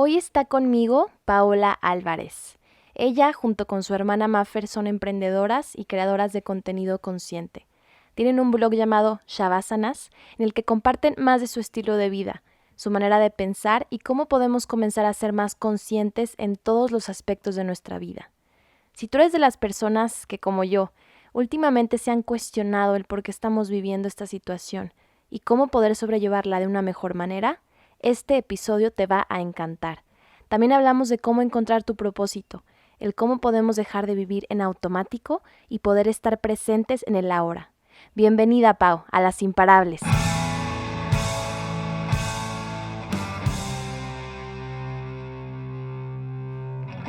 Hoy está conmigo Paola Álvarez. Ella, junto con su hermana Maffer, son emprendedoras y creadoras de contenido consciente. Tienen un blog llamado Shavassanas, en el que comparten más de su estilo de vida, su manera de pensar y cómo podemos comenzar a ser más conscientes en todos los aspectos de nuestra vida. Si tú eres de las personas que, como yo, últimamente se han cuestionado el por qué estamos viviendo esta situación y cómo poder sobrellevarla de una mejor manera, este episodio te va a encantar. También hablamos de cómo encontrar tu propósito, el cómo podemos dejar de vivir en automático y poder estar presentes en el ahora. Bienvenida, Pau, a Las Imparables.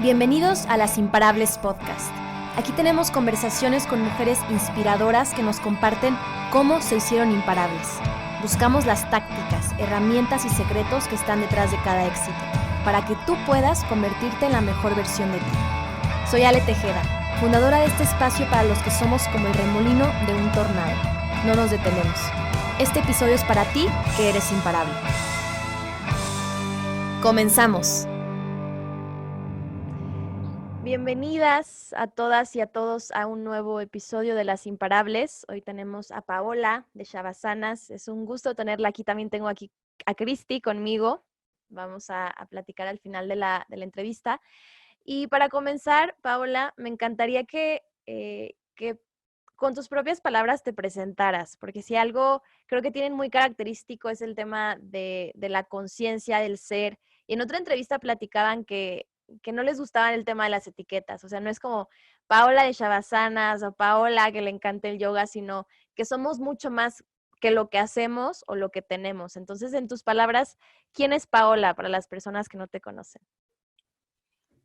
Bienvenidos a Las Imparables Podcast. Aquí tenemos conversaciones con mujeres inspiradoras que nos comparten cómo se hicieron imparables. Buscamos las tácticas, herramientas y secretos que están detrás de cada éxito, para que tú puedas convertirte en la mejor versión de ti. Soy Ale Tejeda, fundadora de este espacio para los que somos como el remolino de un tornado. No nos detenemos. Este episodio es para ti, que eres imparable. ¡Comenzamos! Bienvenidas a todas y a todos a un nuevo episodio de Las Imparables. Hoy tenemos a Paola de Shavassanas. Es un gusto tenerla aquí. También tengo aquí a Cristi conmigo. Vamos a platicar al final de la entrevista. Y para comenzar, Paola, me encantaría que con tus propias palabras te presentaras, porque si algo creo que tienen muy característico es el tema de la conciencia, del ser. Y en otra entrevista platicaban que no les gustaba el tema de las etiquetas, o sea, no es como Paola de Shavassanas o Paola que le encanta el yoga, sino que somos mucho más que lo que hacemos o lo que tenemos. Entonces, en tus palabras, ¿quién es Paola para las personas que no te conocen?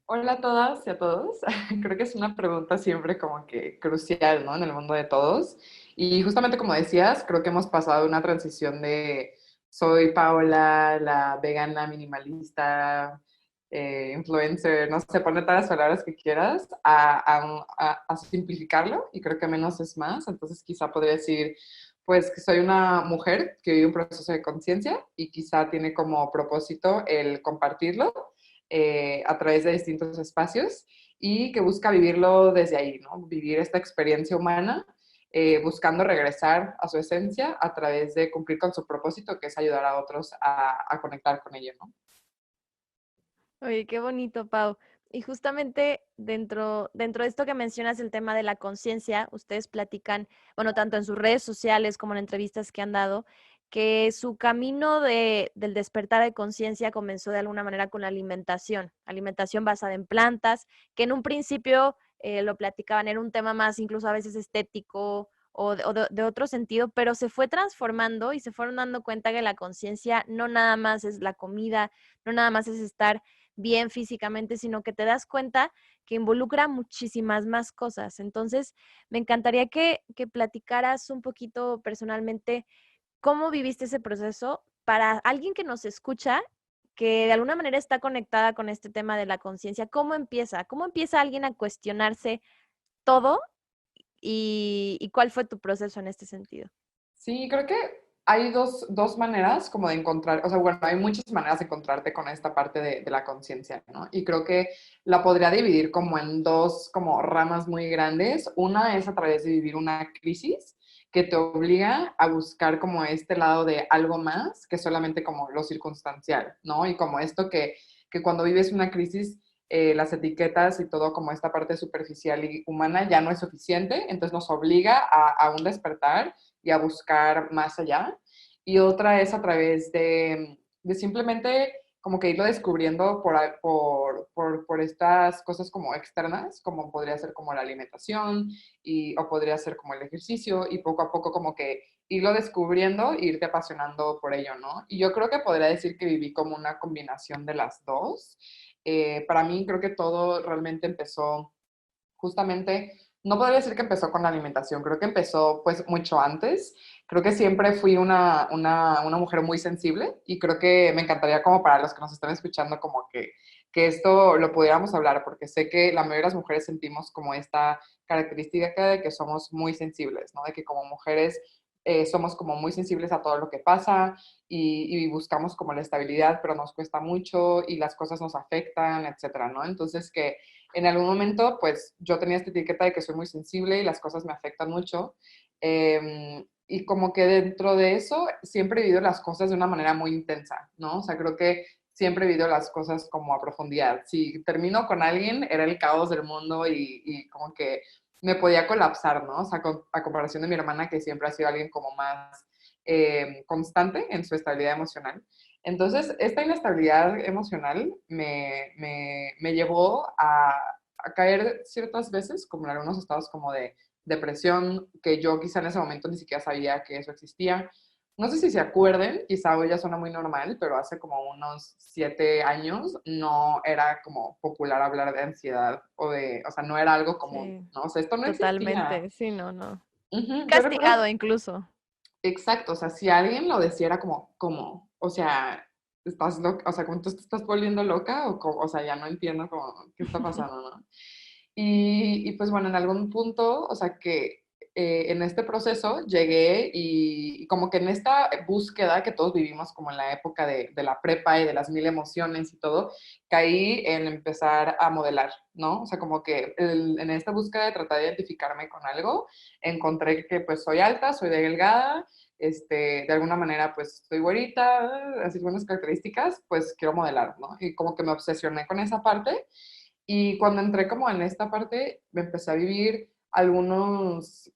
Hola a todas y a todos. Creo que es una pregunta siempre como que crucial, ¿no? En el mundo de todos. Y justamente como decías, creo que hemos pasado una transición de soy Paola, la vegana minimalista, influencer, no sé, ponle todas las palabras que quieras, a simplificarlo y creo que menos es más. Entonces quizá podría decir, pues que soy una mujer que vive un proceso de conciencia y quizá tiene como propósito el compartirlo a través de distintos espacios y que busca vivirlo desde ahí, ¿no? Vivir esta experiencia humana, buscando regresar a su esencia a través de cumplir con su propósito, que es ayudar a otros a conectar con ello, ¿no? Oye, qué bonito, Pau. Y justamente dentro de esto que mencionas, el tema de la conciencia, ustedes platican, bueno, tanto en sus redes sociales como en entrevistas que han dado, que su camino del despertar de conciencia comenzó de alguna manera con la alimentación basada en plantas, que en un principio lo platicaban, era un tema más incluso a veces estético o de otro sentido, pero se fue transformando y se fueron dando cuenta que la conciencia no nada más es la comida, no nada más es estar bien físicamente, sino que te das cuenta que involucra muchísimas más cosas. Entonces, me encantaría que platicaras un poquito personalmente cómo viviste ese proceso para alguien que nos escucha, que de alguna manera está conectada con este tema de la conciencia. ¿Cómo empieza? ¿Cómo empieza alguien a cuestionarse todo y cuál fue tu proceso en este sentido? Sí, creo que hay dos maneras como de encontrar, o sea, bueno, hay muchas maneras de encontrarte con esta parte de la conciencia, ¿no? Y creo que la podría dividir como en dos como ramas muy grandes. Una es a través de vivir una crisis que te obliga a buscar como este lado de algo más que solamente como lo circunstancial, ¿no? Y como esto que cuando vives una crisis, las etiquetas y todo como esta parte superficial y humana ya no es suficiente, entonces nos obliga a un despertar y a buscar más allá. Y otra es a través de simplemente como que irlo descubriendo por estas cosas como externas, como podría ser como la alimentación o podría ser como el ejercicio y poco a poco como que irlo descubriendo e irte apasionando por ello, ¿no? Y yo creo que podría decir que viví como una combinación de las dos. Para mí creo que todo realmente empezó justamente, no podría decir que empezó con la alimentación, creo que empezó pues mucho antes. Creo que siempre fui una mujer muy sensible y creo que me encantaría como para los que nos están escuchando como que esto lo pudiéramos hablar porque sé que la mayoría de las mujeres sentimos como esta característica de que somos muy sensibles, ¿no? De que como mujeres somos como muy sensibles a todo lo que pasa y buscamos como la estabilidad, pero nos cuesta mucho y las cosas nos afectan, etcétera, ¿no? Entonces que en algún momento, pues yo tenía esta etiqueta de que soy muy sensible y las cosas me afectan mucho. Y como que dentro de eso siempre he vivido las cosas de una manera muy intensa, ¿no? O sea, creo que siempre he vivido las cosas como a profundidad. Si termino con alguien, era el caos del mundo y como que me podía colapsar, ¿no? O sea, a comparación de mi hermana, que siempre ha sido alguien como más constante en su estabilidad emocional. Entonces, esta inestabilidad emocional me llevó a caer ciertas veces, como en algunos estados como de depresión, que yo quizá en ese momento ni siquiera sabía que eso existía. No sé si se acuerden, quizá hoy ya suena muy normal, pero hace como unos 7 años no era como popular hablar de ansiedad o sea, no era algo común, Sí, ¿no? O sea, esto no existía. totalmente. Sí, no, no. Yo recuerdo, Castigado incluso. exacto, o sea, si alguien lo decía era como, o sea, estás loca, o sea, como tú te estás volviendo loca o sea, ya no entiendo como qué está pasando, ¿no? Y pues bueno, en algún punto, o sea, que en este proceso llegué y como que en esta búsqueda que todos vivimos como en la época de la prepa y de las mil emociones y todo, caí en empezar a modelar, ¿no? O sea, como que en esta búsqueda de tratar de identificarme con algo, encontré que pues soy alta, soy delgada, de alguna manera pues soy güerita, así buenas características, pues quiero modelar, ¿no? Y como que me obsesioné con esa parte y cuando entré como en esta parte, me empecé a vivir algunos,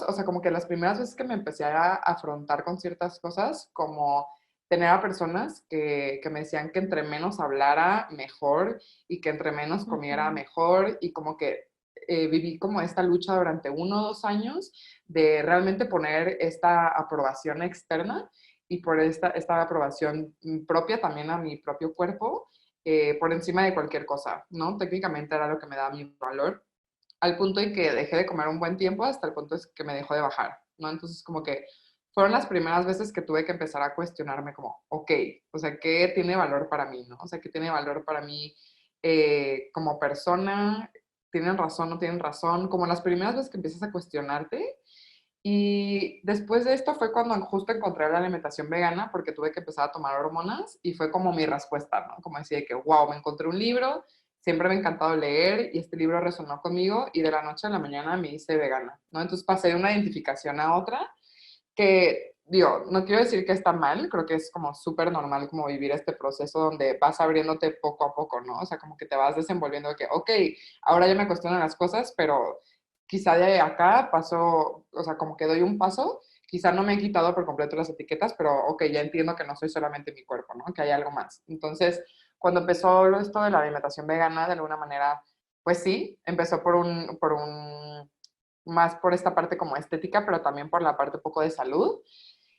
o sea, como que las primeras veces que me empecé a afrontar con ciertas cosas, como tener a personas que me decían que entre menos hablara, mejor, y que entre menos comiera, Ujú, mejor, y como que viví como esta lucha durante 1 o 2 años de realmente poner esta aprobación externa y por esta aprobación propia también a mi propio cuerpo por encima de cualquier cosa, ¿no? Técnicamente era lo que me daba mi valor, al punto en que dejé de comer un buen tiempo hasta el punto es que me dejó de bajar, ¿no? Entonces como que fueron las primeras veces que tuve que empezar a cuestionarme como, ok, o sea, ¿qué tiene valor para mí, no? O sea, ¿qué tiene valor para mí como persona? ¿Tienen razón, no tienen razón? Como las primeras veces que empiezas a cuestionarte y después de esto fue cuando justo encontré la alimentación vegana porque tuve que empezar a tomar hormonas y fue como mi respuesta, ¿no? Como decir que, wow, me encontré un libro, siempre me ha encantado leer y este libro resonó conmigo y de la noche a la mañana me hice vegana, ¿no? Entonces pasé de una identificación a otra que, digo, no quiero decir que está mal, creo que es como súper normal como vivir este proceso donde vas abriéndote poco a poco, ¿no? O sea, como que te vas desenvolviendo de que, ok, ahora ya me cuestionan las cosas, pero quizá de acá pasó, o sea, como que doy un paso, quizá no me he quitado por completo las etiquetas, pero ok, ya entiendo que no soy solamente mi cuerpo, ¿no? Que hay algo más. Entonces, cuando empezó esto de la alimentación vegana, de alguna manera, pues sí, empezó más por esta parte como estética, pero también por la parte un poco de salud.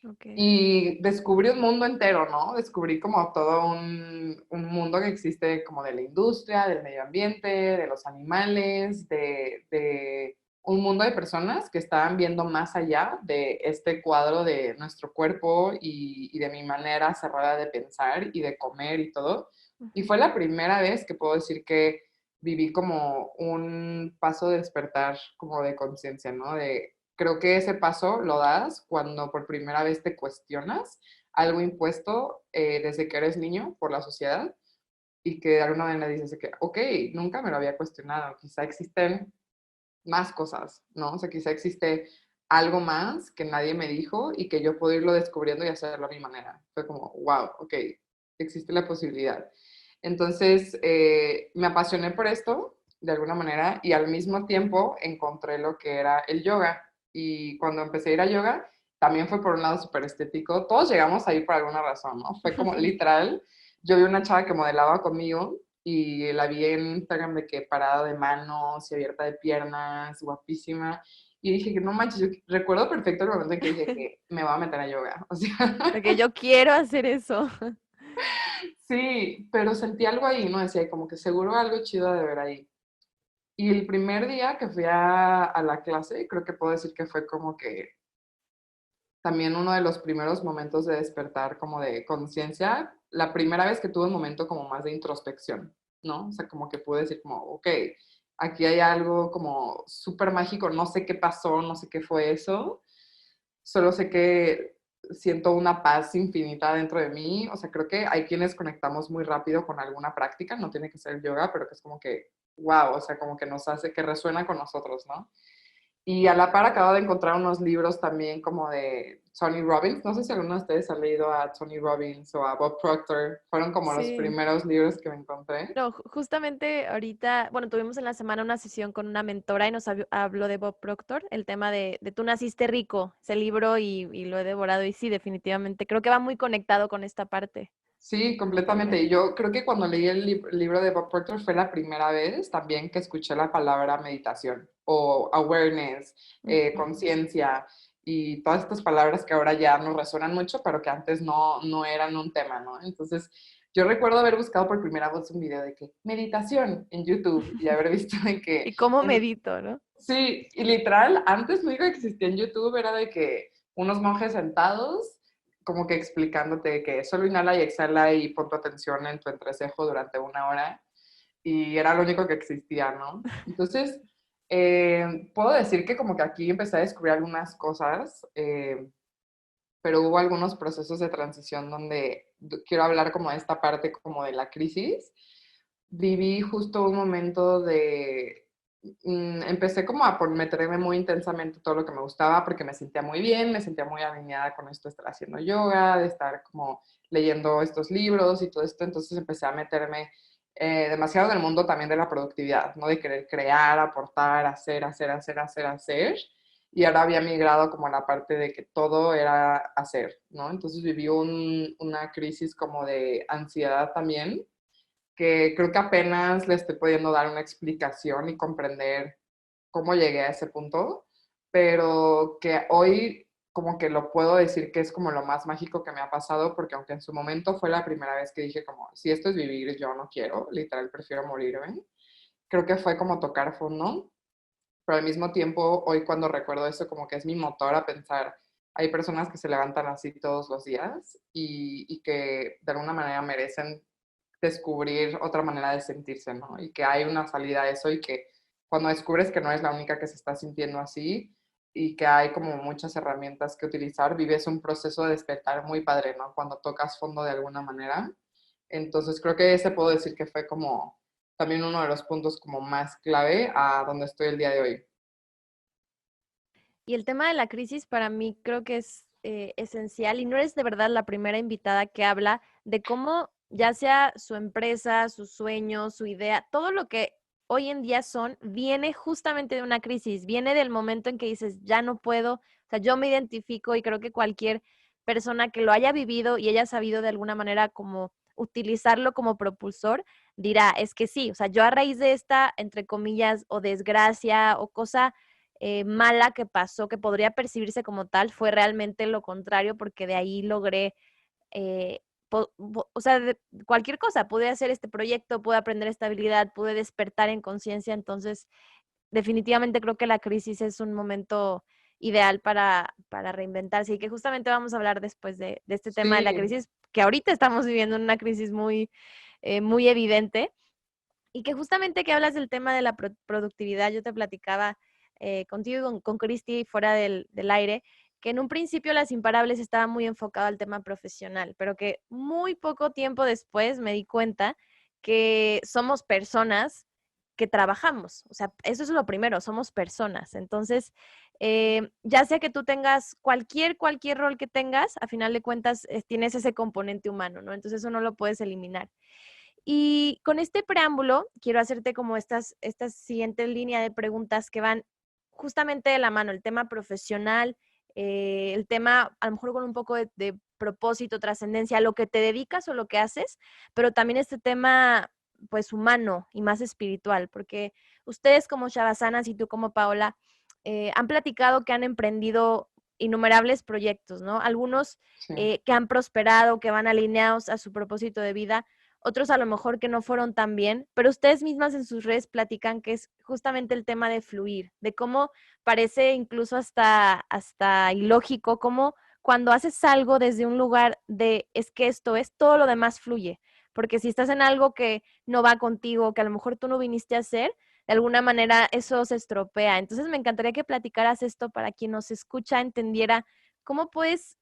ok. Y descubrí un mundo entero, ¿no? Descubrí como todo un mundo que existe como de la industria, del medio ambiente, de los animales, de un mundo de personas que estaban viendo más allá de este cuadro de nuestro cuerpo y de mi manera cerrada de pensar y de comer y todo. Y Ujú. fue la primera vez que puedo decir que viví como un paso de despertar como de conciencia, ¿no? De creo que ese paso lo das cuando por primera vez te cuestionas algo impuesto desde que eres niño por la sociedad y que de alguna manera dices que, ok, nunca me lo había cuestionado, quizá existen más cosas, ¿no? O sea, quizá existe algo más que nadie me dijo y que yo puedo irlo descubriendo y hacerlo a mi manera. Fue como, wow, ok, existe la posibilidad. Entonces, me apasioné por esto de alguna manera y al mismo tiempo encontré lo que era el yoga. Y cuando empecé a ir a yoga, también fue por un lado súper estético. Todos llegamos ahí por alguna razón, ¿no? Fue como literal, yo vi una chava que modelaba conmigo y la vi en Instagram de que parada de manos y abierta de piernas, guapísima. Y dije que no manches, yo recuerdo perfecto el momento en que dije que me voy a meter a yoga. O sea, De que yo quiero hacer eso. sí, pero sentí algo ahí, ¿no? Decía, como que seguro algo chido de ver ahí. Y el primer día que fui a la clase, creo que puedo decir que fue como que también uno de los primeros momentos de despertar como de conciencia, la primera vez que tuve un momento como más de introspección, ¿no? O sea, como que pude decir como, ok, aquí hay algo como súper mágico, no sé qué pasó, no sé qué fue eso, solo sé que siento una paz infinita dentro de mí. O sea, creo que hay quienes conectamos muy rápido con alguna práctica, no tiene que ser yoga, pero que es como que, wow, o sea, como que nos hace, que resuena con nosotros, ¿no? Y a la par acabo de encontrar unos libros también como de Tony Robbins. No sé si alguno de ustedes ha leído a Tony Robbins o a Bob Proctor. Fueron como los Sí. primeros libros que me encontré. No, justamente ahorita, bueno, tuvimos en la semana una sesión con una mentora y nos habló de Bob Proctor, el tema de Tú naciste rico, ese libro y lo he devorado y sí, definitivamente, creo que va muy conectado con esta parte. Sí, completamente. Y yo creo que cuando leí el libro de Bob Proctor fue la primera vez también que escuché la palabra meditación o awareness, Ujú. conciencia y todas estas palabras que ahora ya nos resuenan mucho, pero que antes no eran un tema, ¿no? Entonces, yo recuerdo haber buscado por primera vez un video de que meditación en YouTube y haber visto de que ¿Y cómo medito, no? sí, y literal, antes lo único que existía en YouTube era de que unos monjes sentados, como que explicándote que solo inhala y exhala y pon tu atención en tu entrecejo durante una hora, y era lo único que existía, ¿no? Entonces, puedo decir que como que aquí empecé a descubrir algunas cosas, pero hubo algunos procesos de transición donde quiero hablar como de esta parte como de la crisis. Viví justo un momento de empecé como a por meterme muy intensamente todo lo que me gustaba porque me sentía muy bien, me sentía muy alineada con esto de estar haciendo yoga, de estar como leyendo estos libros y todo esto, entonces empecé a meterme demasiado en el mundo también de la productividad, ¿no? De querer crear, aportar, hacer, hacer, hacer, hacer, hacer. Y ahora había migrado como a la parte de que todo era hacer, ¿no? Entonces viví una crisis como de ansiedad también, que creo que apenas le estoy pudiendo dar una explicación y comprender cómo llegué a ese punto, pero que hoy como que lo puedo decir que es como lo más mágico que me ha pasado, porque aunque en su momento fue la primera vez que dije como, si esto es vivir, yo no quiero, literal, prefiero morirme, creo que fue como tocar fondo, pero al mismo tiempo hoy cuando recuerdo eso como que es mi motor a pensar, hay personas que se levantan así todos los días y que de alguna manera merecen descubrir otra manera de sentirse, ¿no? Y que hay una salida a eso y que cuando descubres que no es la única que se está sintiendo así y que hay como muchas herramientas que utilizar, vives un proceso de despertar muy padre, ¿no? Cuando tocas fondo de alguna manera. Entonces creo que ese puedo decir que fue como también uno de los puntos como más clave a donde estoy el día de hoy. Y el tema de la crisis para mí creo que es esencial y no eres de verdad la primera invitada que habla de cómo ya sea su empresa, sus sueños, su idea, todo lo que hoy en día son, viene justamente de una crisis, viene del momento en que dices, ya no puedo, o sea, yo me identifico y creo que cualquier persona que lo haya vivido y haya sabido de alguna manera como utilizarlo como propulsor, dirá, es que sí, o sea, yo a raíz de esta, entre comillas, o desgracia o cosa mala que pasó, que podría percibirse como tal, fue realmente lo contrario, porque de ahí logré, eh, o sea, cualquier cosa, pude hacer este proyecto, pude aprender estabilidad, pude despertar en conciencia, entonces definitivamente creo que la crisis es un momento ideal para reinventarse y que justamente vamos a hablar después de este tema de la Sí, crisis, que ahorita estamos viviendo una crisis muy, muy evidente. Y que justamente que hablas del tema de la productividad, yo te platicaba contigo y con Cristi fuera del aire, que en un principio Las Imparables estaba muy enfocado al tema profesional, pero que muy poco tiempo después me di cuenta que somos personas que trabajamos. O sea, eso es lo primero, somos personas. Entonces, ya sea que tú tengas cualquier rol que tengas, a final de cuentas tienes ese componente humano, ¿no? Entonces eso no lo puedes eliminar. Y con este preámbulo, quiero hacerte como estas siguientes líneas de preguntas que van justamente de la mano, el tema profesional, el tema a lo mejor con un poco de propósito, trascendencia, lo que te dedicas o lo que haces, pero también este tema pues humano y más espiritual, porque ustedes como Shavasanas y tú como Paola han platicado que han emprendido innumerables proyectos, ¿no? Algunos sí. que han prosperado, que van alineados a su propósito de vida, otros a lo mejor que no fueron tan bien, pero ustedes mismas en sus redes platican que es justamente el tema de fluir, de cómo parece incluso hasta ilógico, cómo cuando haces algo desde un lugar de es que esto es, todo lo demás fluye, porque si estás en algo que no va contigo, que a lo mejor tú no viniste a hacer, de alguna manera eso se estropea. Entonces me encantaría que platicaras esto para quien nos escucha entendiera ¿cómo puedes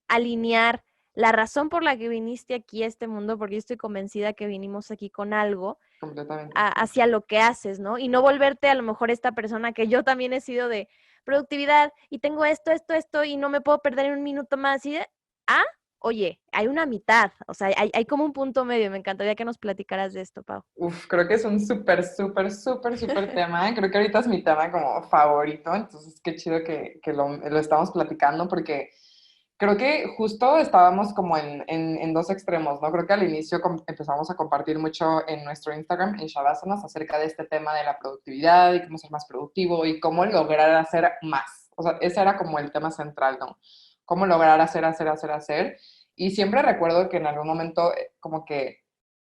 alinear la razón por la que viniste aquí a este mundo? Porque yo estoy convencida que vinimos aquí con algo Completamente. hacia lo que haces, ¿no? Y no volverte a lo mejor esta persona que yo también he sido de productividad y tengo esto y no me puedo perder en un minuto más. Y ah, oye, hay una mitad, o sea, hay como un punto medio. Me encantaría que nos platicaras de esto, Pau. Uf, creo que es un súper tema. Creo que ahorita es mi tema como favorito, entonces qué chido que lo estamos platicando porque creo que justo estábamos como en dos extremos, ¿no? Creo que al inicio empezamos a compartir mucho en nuestro Instagram, en Shavasanas, acerca de este tema de la productividad y cómo ser más productivo y cómo lograr hacer más. O sea, ese era como el tema central, ¿no? Cómo lograr hacer. Y siempre recuerdo que en algún momento como que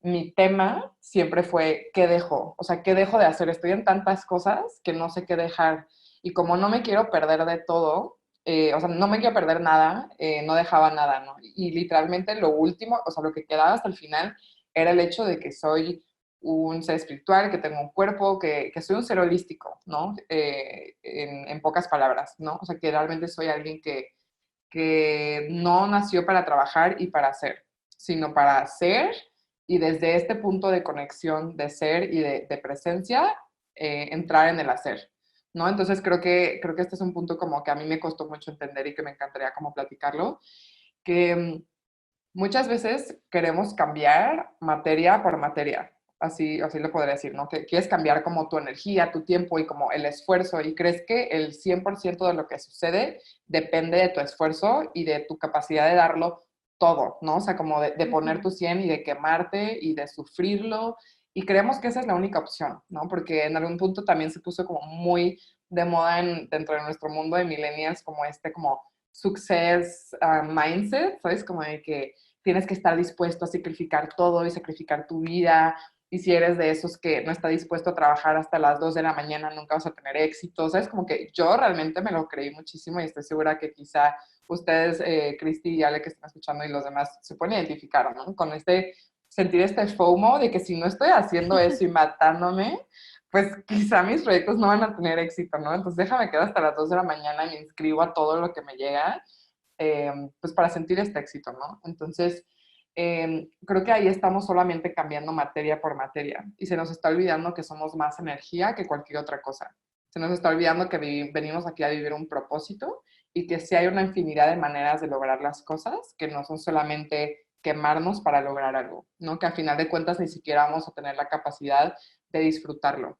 mi tema siempre fue, ¿qué dejo? O sea, ¿qué dejo de hacer? Estoy en tantas cosas que no sé qué dejar. Y como no me quiero perder de todo, o sea, no me quiero perder nada, no dejaba nada, ¿no? Y literalmente lo último, o sea, lo que quedaba hasta el final era el hecho de que soy un ser espiritual, que tengo un cuerpo, que soy un ser holístico, ¿no? En pocas palabras, ¿no? O sea, que realmente soy alguien que no nació para trabajar y para hacer, sino para hacer y desde este punto de conexión de ser y de presencia, entrar en el hacer, ¿no? Entonces creo que este es un punto como que a mí me costó mucho entender y que me encantaría como platicarlo, que muchas veces queremos cambiar materia por materia, así lo podría decir, ¿no? Que quieres cambiar como tu energía, tu tiempo y como el esfuerzo y crees que el 100% de lo que sucede depende de tu esfuerzo y de tu capacidad de darlo todo, ¿no? O sea, como de poner Ujú. tu 100 y de quemarte y de sufrirlo y creemos que esa es la única opción, ¿no? Porque en algún punto también se puso como muy de moda dentro de nuestro mundo de millennials como como success mindset, ¿sabes? Como de que tienes que estar dispuesto a sacrificar todo y sacrificar tu vida. Y si eres de esos que no está dispuesto a trabajar hasta las 2 de la mañana, nunca vas a tener éxito. ¿Sabes? Como que yo realmente me lo creí muchísimo y estoy segura que quizá ustedes, Cristi y Ale que están escuchando y los demás, se pueden identificar, ¿no? Con sentir este FOMO de que si no estoy haciendo eso y matándome, pues quizá mis proyectos no van a tener éxito, ¿no? Entonces déjame quedar hasta las 2 de la mañana y me inscribo a todo lo que me llega pues para sentir este éxito, ¿no? Entonces, creo que ahí estamos solamente cambiando materia por materia y se nos está olvidando que somos más energía que cualquier otra cosa. Se nos está olvidando que venimos aquí a vivir un propósito y que sí hay una infinidad de maneras de lograr las cosas, que no son solamente quemarnos para lograr algo, ¿no? Que al final de cuentas ni siquiera vamos a tener la capacidad de disfrutarlo.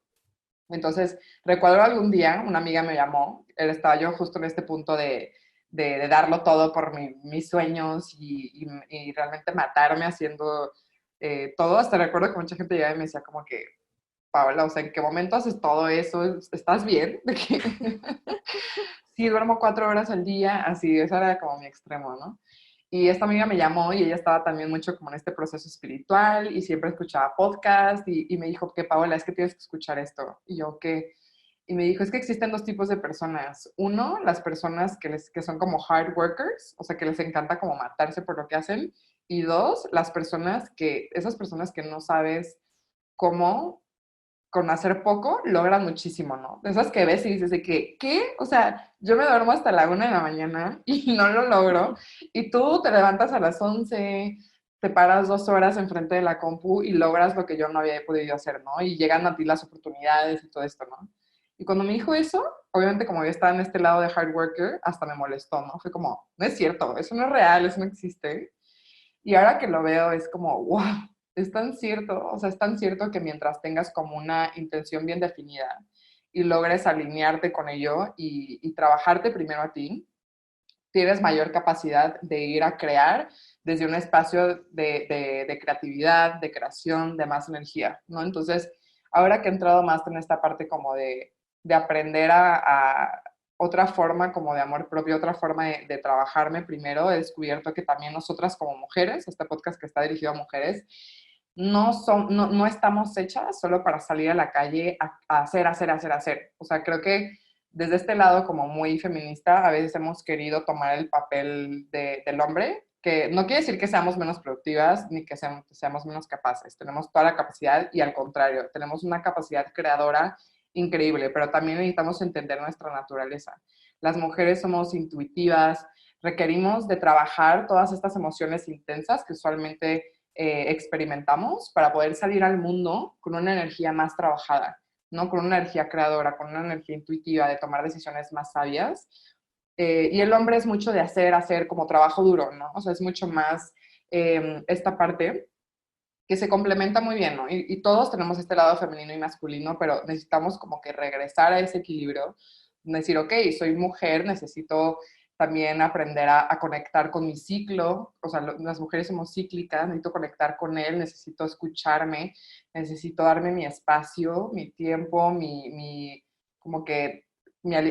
Entonces, recuerdo algún día, una amiga me llamó, estaba yo justo en este punto de darlo todo por mis sueños y realmente matarme haciendo todo. Hasta recuerdo que mucha gente llegaba y me decía como que, Paola, o sea, ¿en qué momento haces todo eso? ¿Estás bien? De que sí, duermo 4 horas al día, así, ese era como mi extremo, ¿no? Y esta amiga me llamó y ella estaba también mucho como en este proceso espiritual y siempre escuchaba podcast y me dijo que Paola, es que tienes que escuchar esto. Y yo, ¿qué? Y me dijo, es que existen dos tipos de personas. Uno, las personas que son como hard workers, o sea, que les encanta como matarse por lo que hacen. Y dos, esas personas que no sabes cómo con hacer poco logran muchísimo, ¿no? De esas que ves y dices de que, ¿qué? O sea, yo me duermo hasta la 1 de la mañana y no lo logro. Y tú te levantas a las 11, te paras 2 horas enfrente de la compu y logras lo que yo no había podido hacer, ¿no? Y llegan a ti las oportunidades y todo esto, ¿no? Y cuando me dijo eso, obviamente como yo estaba en este lado de hard worker, hasta me molestó, ¿no? Fue como, no es cierto, eso no es real, eso no existe. Y ahora que lo veo es como, wow, es tan cierto, o sea, es tan cierto que mientras tengas como una intención bien definida y logres alinearte con ello y trabajarte primero a ti, tienes mayor capacidad de ir a crear desde un espacio de creatividad, de creación, de más energía, ¿no? Entonces, ahora que he entrado más en esta parte como de aprender a otra forma como de amor propio, otra forma de trabajarme primero, he descubierto que también nosotras como mujeres, este podcast que está dirigido a mujeres, no estamos hechas solo para salir a la calle a hacer. O sea, creo que desde este lado como muy feminista, a veces hemos querido tomar el papel del hombre, que no quiere decir que seamos menos productivas ni que seamos menos capaces. Tenemos toda la capacidad y al contrario, tenemos una capacidad creadora increíble, pero también necesitamos entender nuestra naturaleza. Las mujeres somos intuitivas, requerimos de trabajar todas estas emociones intensas que usualmente experimentamos para poder salir al mundo con una energía más trabajada, ¿no? Con una energía creadora, con una energía intuitiva de tomar decisiones más sabias. Y el hombre es mucho de hacer como trabajo duro, ¿no? O sea, es mucho más esta parte que se complementa muy bien, ¿no? Y todos tenemos este lado femenino y masculino, pero necesitamos como que regresar a ese equilibrio, decir, ok, soy mujer, necesito también aprender a conectar con mi ciclo, o sea, las mujeres somos cíclicas, necesito conectar con él, necesito escucharme, necesito darme mi espacio, mi tiempo, como que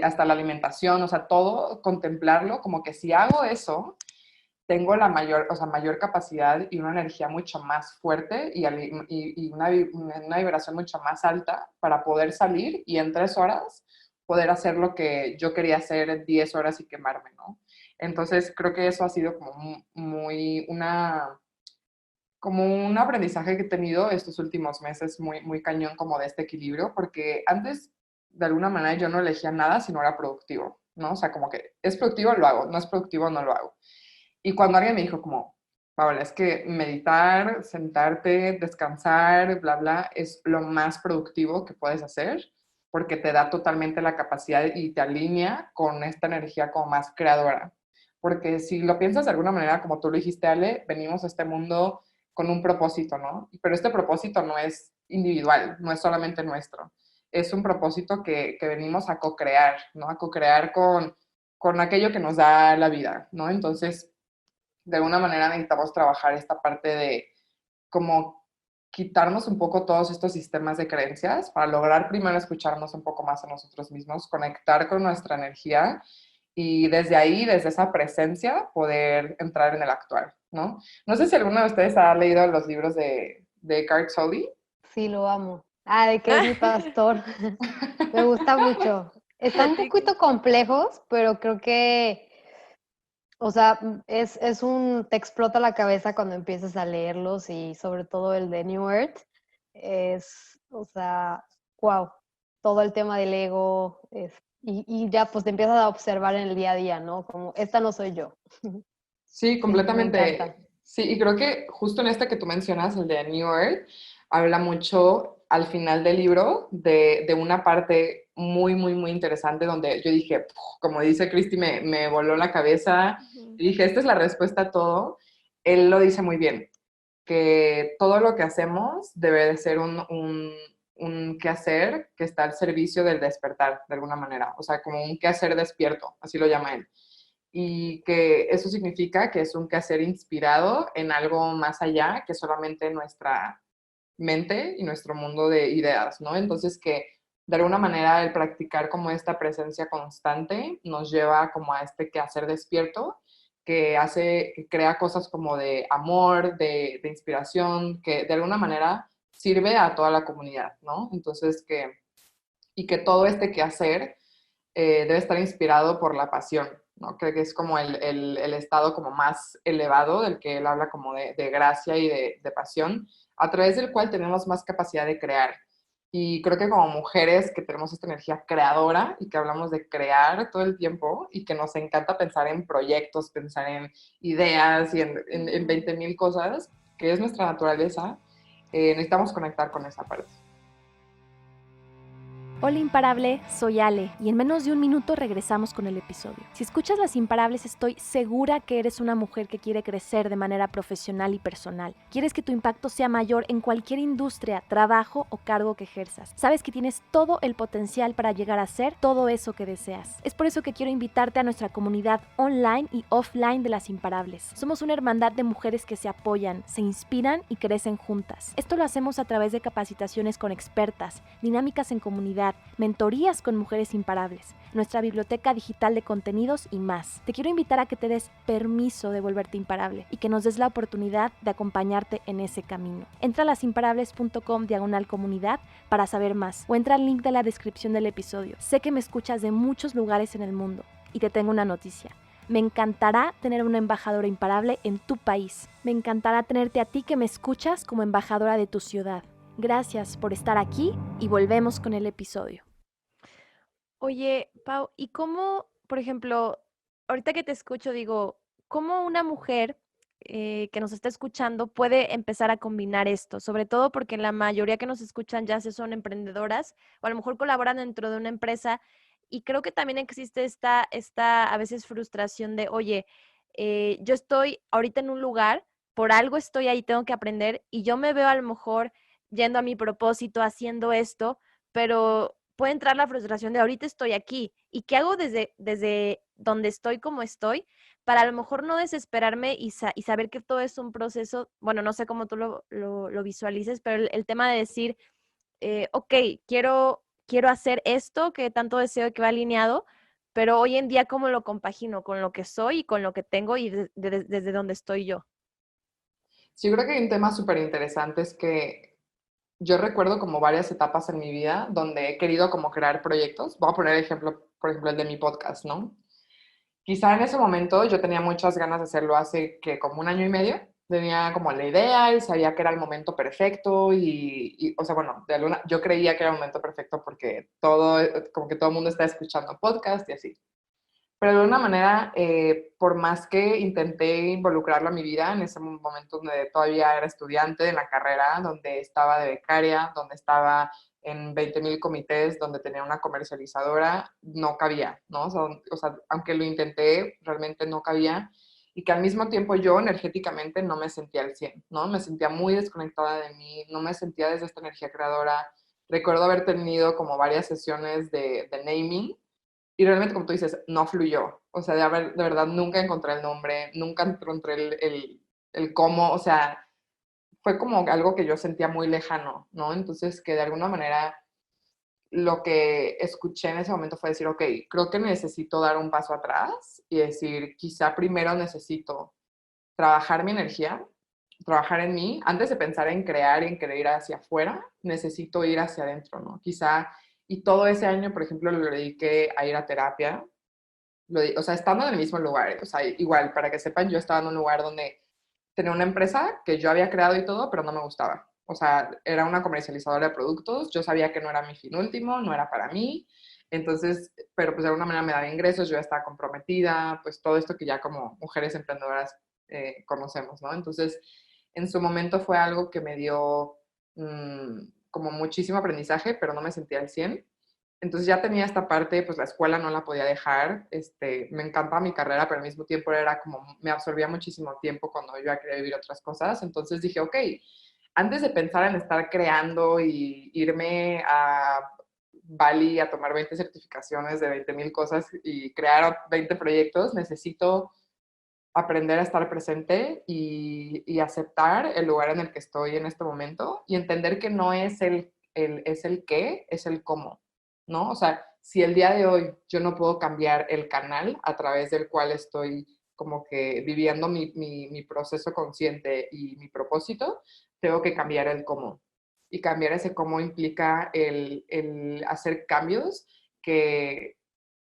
hasta la alimentación, o sea, todo contemplarlo, como que si hago eso, tengo la mayor, o sea, mayor capacidad y una energía mucho más fuerte y una vibración mucho más alta para poder salir y en 3 horas poder hacer lo que yo quería hacer en 10 horas y quemarme, ¿no? Entonces creo que eso ha sido como como un aprendizaje que he tenido estos últimos meses muy, muy cañón como de este equilibrio, porque antes de alguna manera yo no elegía nada si no era productivo, ¿no? O sea, como que es productivo, lo hago, no es productivo, no lo hago. Y cuando alguien me dijo como, Paola, es que meditar, sentarte, descansar, bla, bla, es lo más productivo que puedes hacer porque te da totalmente la capacidad y te alinea con esta energía como más creadora. Porque si lo piensas de alguna manera, como tú lo dijiste, Ale, venimos a este mundo con un propósito, ¿no? Pero este propósito no es individual, no es solamente nuestro. Es un propósito que venimos a co-crear, ¿no? A co-crear con aquello que nos da la vida, ¿no? Entonces, de alguna manera necesitamos trabajar esta parte de como quitarnos un poco todos estos sistemas de creencias para lograr primero escucharnos un poco más a nosotros mismos, conectar con nuestra energía y desde ahí, desde esa presencia, poder entrar en el actual, ¿no? No sé si alguno de ustedes ha leído los libros de Eckhart Tolle. Sí, lo amo. Ah, de que es mi pastor. Me gusta mucho. Están un Platiquen. poquito complejos, pero creo que, o sea, te explota la cabeza cuando empiezas a leerlos y sobre todo el de New Earth. O sea, wow, todo el tema del ego y ya pues te empiezas a observar en el día a día, ¿no? Como, esta no soy yo. Sí, Sí, me encanta. completamente. Sí, y creo que justo en este que tú mencionas, el de New Earth, habla mucho al final del libro de una parte muy, muy, muy interesante donde yo dije, "Puf", como dice Christy, me voló la cabeza Ujú. y dije, esta es la respuesta a todo. Él lo dice muy bien, que todo lo que hacemos debe de ser un quehacer que está al servicio del despertar, de alguna manera. O sea, como un quehacer despierto, así lo llama él y que eso significa que es un quehacer inspirado en algo más allá que solamente nuestra mente y nuestro mundo de ideas, ¿no? Entonces que de alguna manera el practicar como esta presencia constante nos lleva como a este quehacer despierto que crea cosas como de amor, de inspiración, que de alguna manera sirve a toda la comunidad, ¿no? Entonces y que todo este quehacer debe estar inspirado por la pasión, ¿no? Creo que es como el estado como más elevado del que él habla como de gracia y de pasión, a través del cual tenemos más capacidad de crear. Y creo que como mujeres que tenemos esta energía creadora y que hablamos de crear todo el tiempo y que nos encanta pensar en proyectos, pensar en ideas y en Ujú. 20,000 cosas, que es nuestra naturaleza, necesitamos conectar con esa parte. Hola Imparable, soy Ale y en menos de un minuto regresamos con el episodio. Si escuchas Las Imparables estoy segura que eres una mujer que quiere crecer de manera profesional y personal. Quieres que tu impacto sea mayor en cualquier industria, trabajo o cargo que ejerzas. Sabes que tienes todo el potencial para llegar a ser todo eso que deseas. Es por eso que quiero invitarte a nuestra comunidad online y offline de Las Imparables. Somos una hermandad de mujeres que se apoyan, se inspiran y crecen juntas. Esto lo hacemos a través de capacitaciones con expertas, dinámicas en comunidad, mentorías con mujeres imparables, nuestra biblioteca digital de contenidos y más. Te quiero invitar a que te des permiso de volverte imparable y que nos des la oportunidad de acompañarte en ese camino. Entra a lasimparables.com/comunidad para saber más o entra al link de la descripción del episodio. Sé que me escuchas de muchos lugares en el mundo y te tengo una noticia. Me encantará tener una embajadora imparable en tu país. Me encantará tenerte a ti que me escuchas como embajadora de tu ciudad. Gracias por estar aquí y volvemos con el episodio. Oye, Pau, ¿y cómo, por ejemplo, ahorita que te escucho, digo, ¿cómo una mujer que nos está escuchando puede empezar a combinar esto? Sobre todo porque la mayoría que nos escuchan ya se son emprendedoras o a lo mejor colaboran dentro de una empresa y creo que también existe esta a veces frustración de, oye, yo estoy ahorita en un lugar, por algo estoy ahí, tengo que aprender y yo me veo a lo mejor yendo a mi propósito, haciendo esto, pero puede entrar la frustración de ahorita estoy aquí y qué hago desde donde estoy como estoy para a lo mejor no desesperarme y saber que todo es un proceso, bueno, no sé cómo tú lo visualices, pero el tema de decir, ok, quiero hacer esto que tanto deseo y que va alineado, pero hoy en día cómo lo compagino con lo que soy y con lo que tengo y desde donde estoy yo. Sí, yo creo que hay un tema súper interesante, es que yo recuerdo como varias etapas en mi vida donde he querido como crear proyectos. Voy a poner ejemplo, por ejemplo, el de mi podcast, ¿no? Quizá en ese momento yo tenía muchas ganas de hacerlo hace que como un año y medio. Tenía como la idea y sabía que era el momento perfecto o sea, bueno, yo creía que era el momento perfecto porque como que todo el mundo está escuchando podcast y así. Pero de alguna manera, por más que intenté involucrarlo a mi vida, en ese momento donde todavía era estudiante en la carrera, donde estaba de becaria, donde estaba en 20,000 comités, donde tenía una comercializadora, no cabía, ¿no? O sea, aunque lo intenté, realmente no cabía. Y que al mismo tiempo yo energéticamente no me sentía al 100, ¿no? Me sentía muy desconectada de mí, no me sentía desde esta energía creadora. Recuerdo haber tenido como varias sesiones de naming y realmente, como tú dices, no fluyó. O sea, de verdad, nunca encontré el nombre, nunca encontré el cómo. O sea, fue como algo que yo sentía muy lejano, ¿no? Entonces, que de alguna manera lo que escuché en ese momento fue decir, ok, creo que necesito dar un paso atrás y decir, quizá primero necesito trabajar mi energía, trabajar en mí, antes de pensar en crear y en querer ir hacia afuera, necesito ir hacia adentro, ¿no? Quizá, y todo ese año, por ejemplo, lo dediqué a ir a terapia, o sea, estando en el mismo lugar, o sea, igual, para que sepan, yo estaba en un lugar donde tenía una empresa que yo había creado y todo, pero no me gustaba. O sea, era una comercializadora de productos, yo sabía que no era mi fin último, no era para mí, entonces, pero pues de alguna manera me daba ingresos, yo ya estaba comprometida, pues todo esto que ya como mujeres emprendedoras conocemos, ¿no? Entonces, en su momento fue algo que me dio como muchísimo aprendizaje, pero no me sentía al 100. Entonces ya tenía esta parte, pues la escuela no la podía dejar, me encantaba mi carrera, pero al mismo tiempo era como, me absorbía muchísimo tiempo cuando yo ya quería vivir otras cosas. Entonces dije, ok, antes de pensar en estar creando y irme a Bali a tomar 20 certificaciones de 20,000 cosas y crear 20 proyectos, necesito aprender a estar presente y aceptar el lugar en el que estoy en este momento y entender que no es es el qué, es el cómo, ¿no? O sea, si el día de hoy yo no puedo cambiar el canal a través del cual estoy como que viviendo mi proceso consciente y mi propósito, tengo que cambiar el cómo. Y cambiar ese cómo implica el hacer cambios que,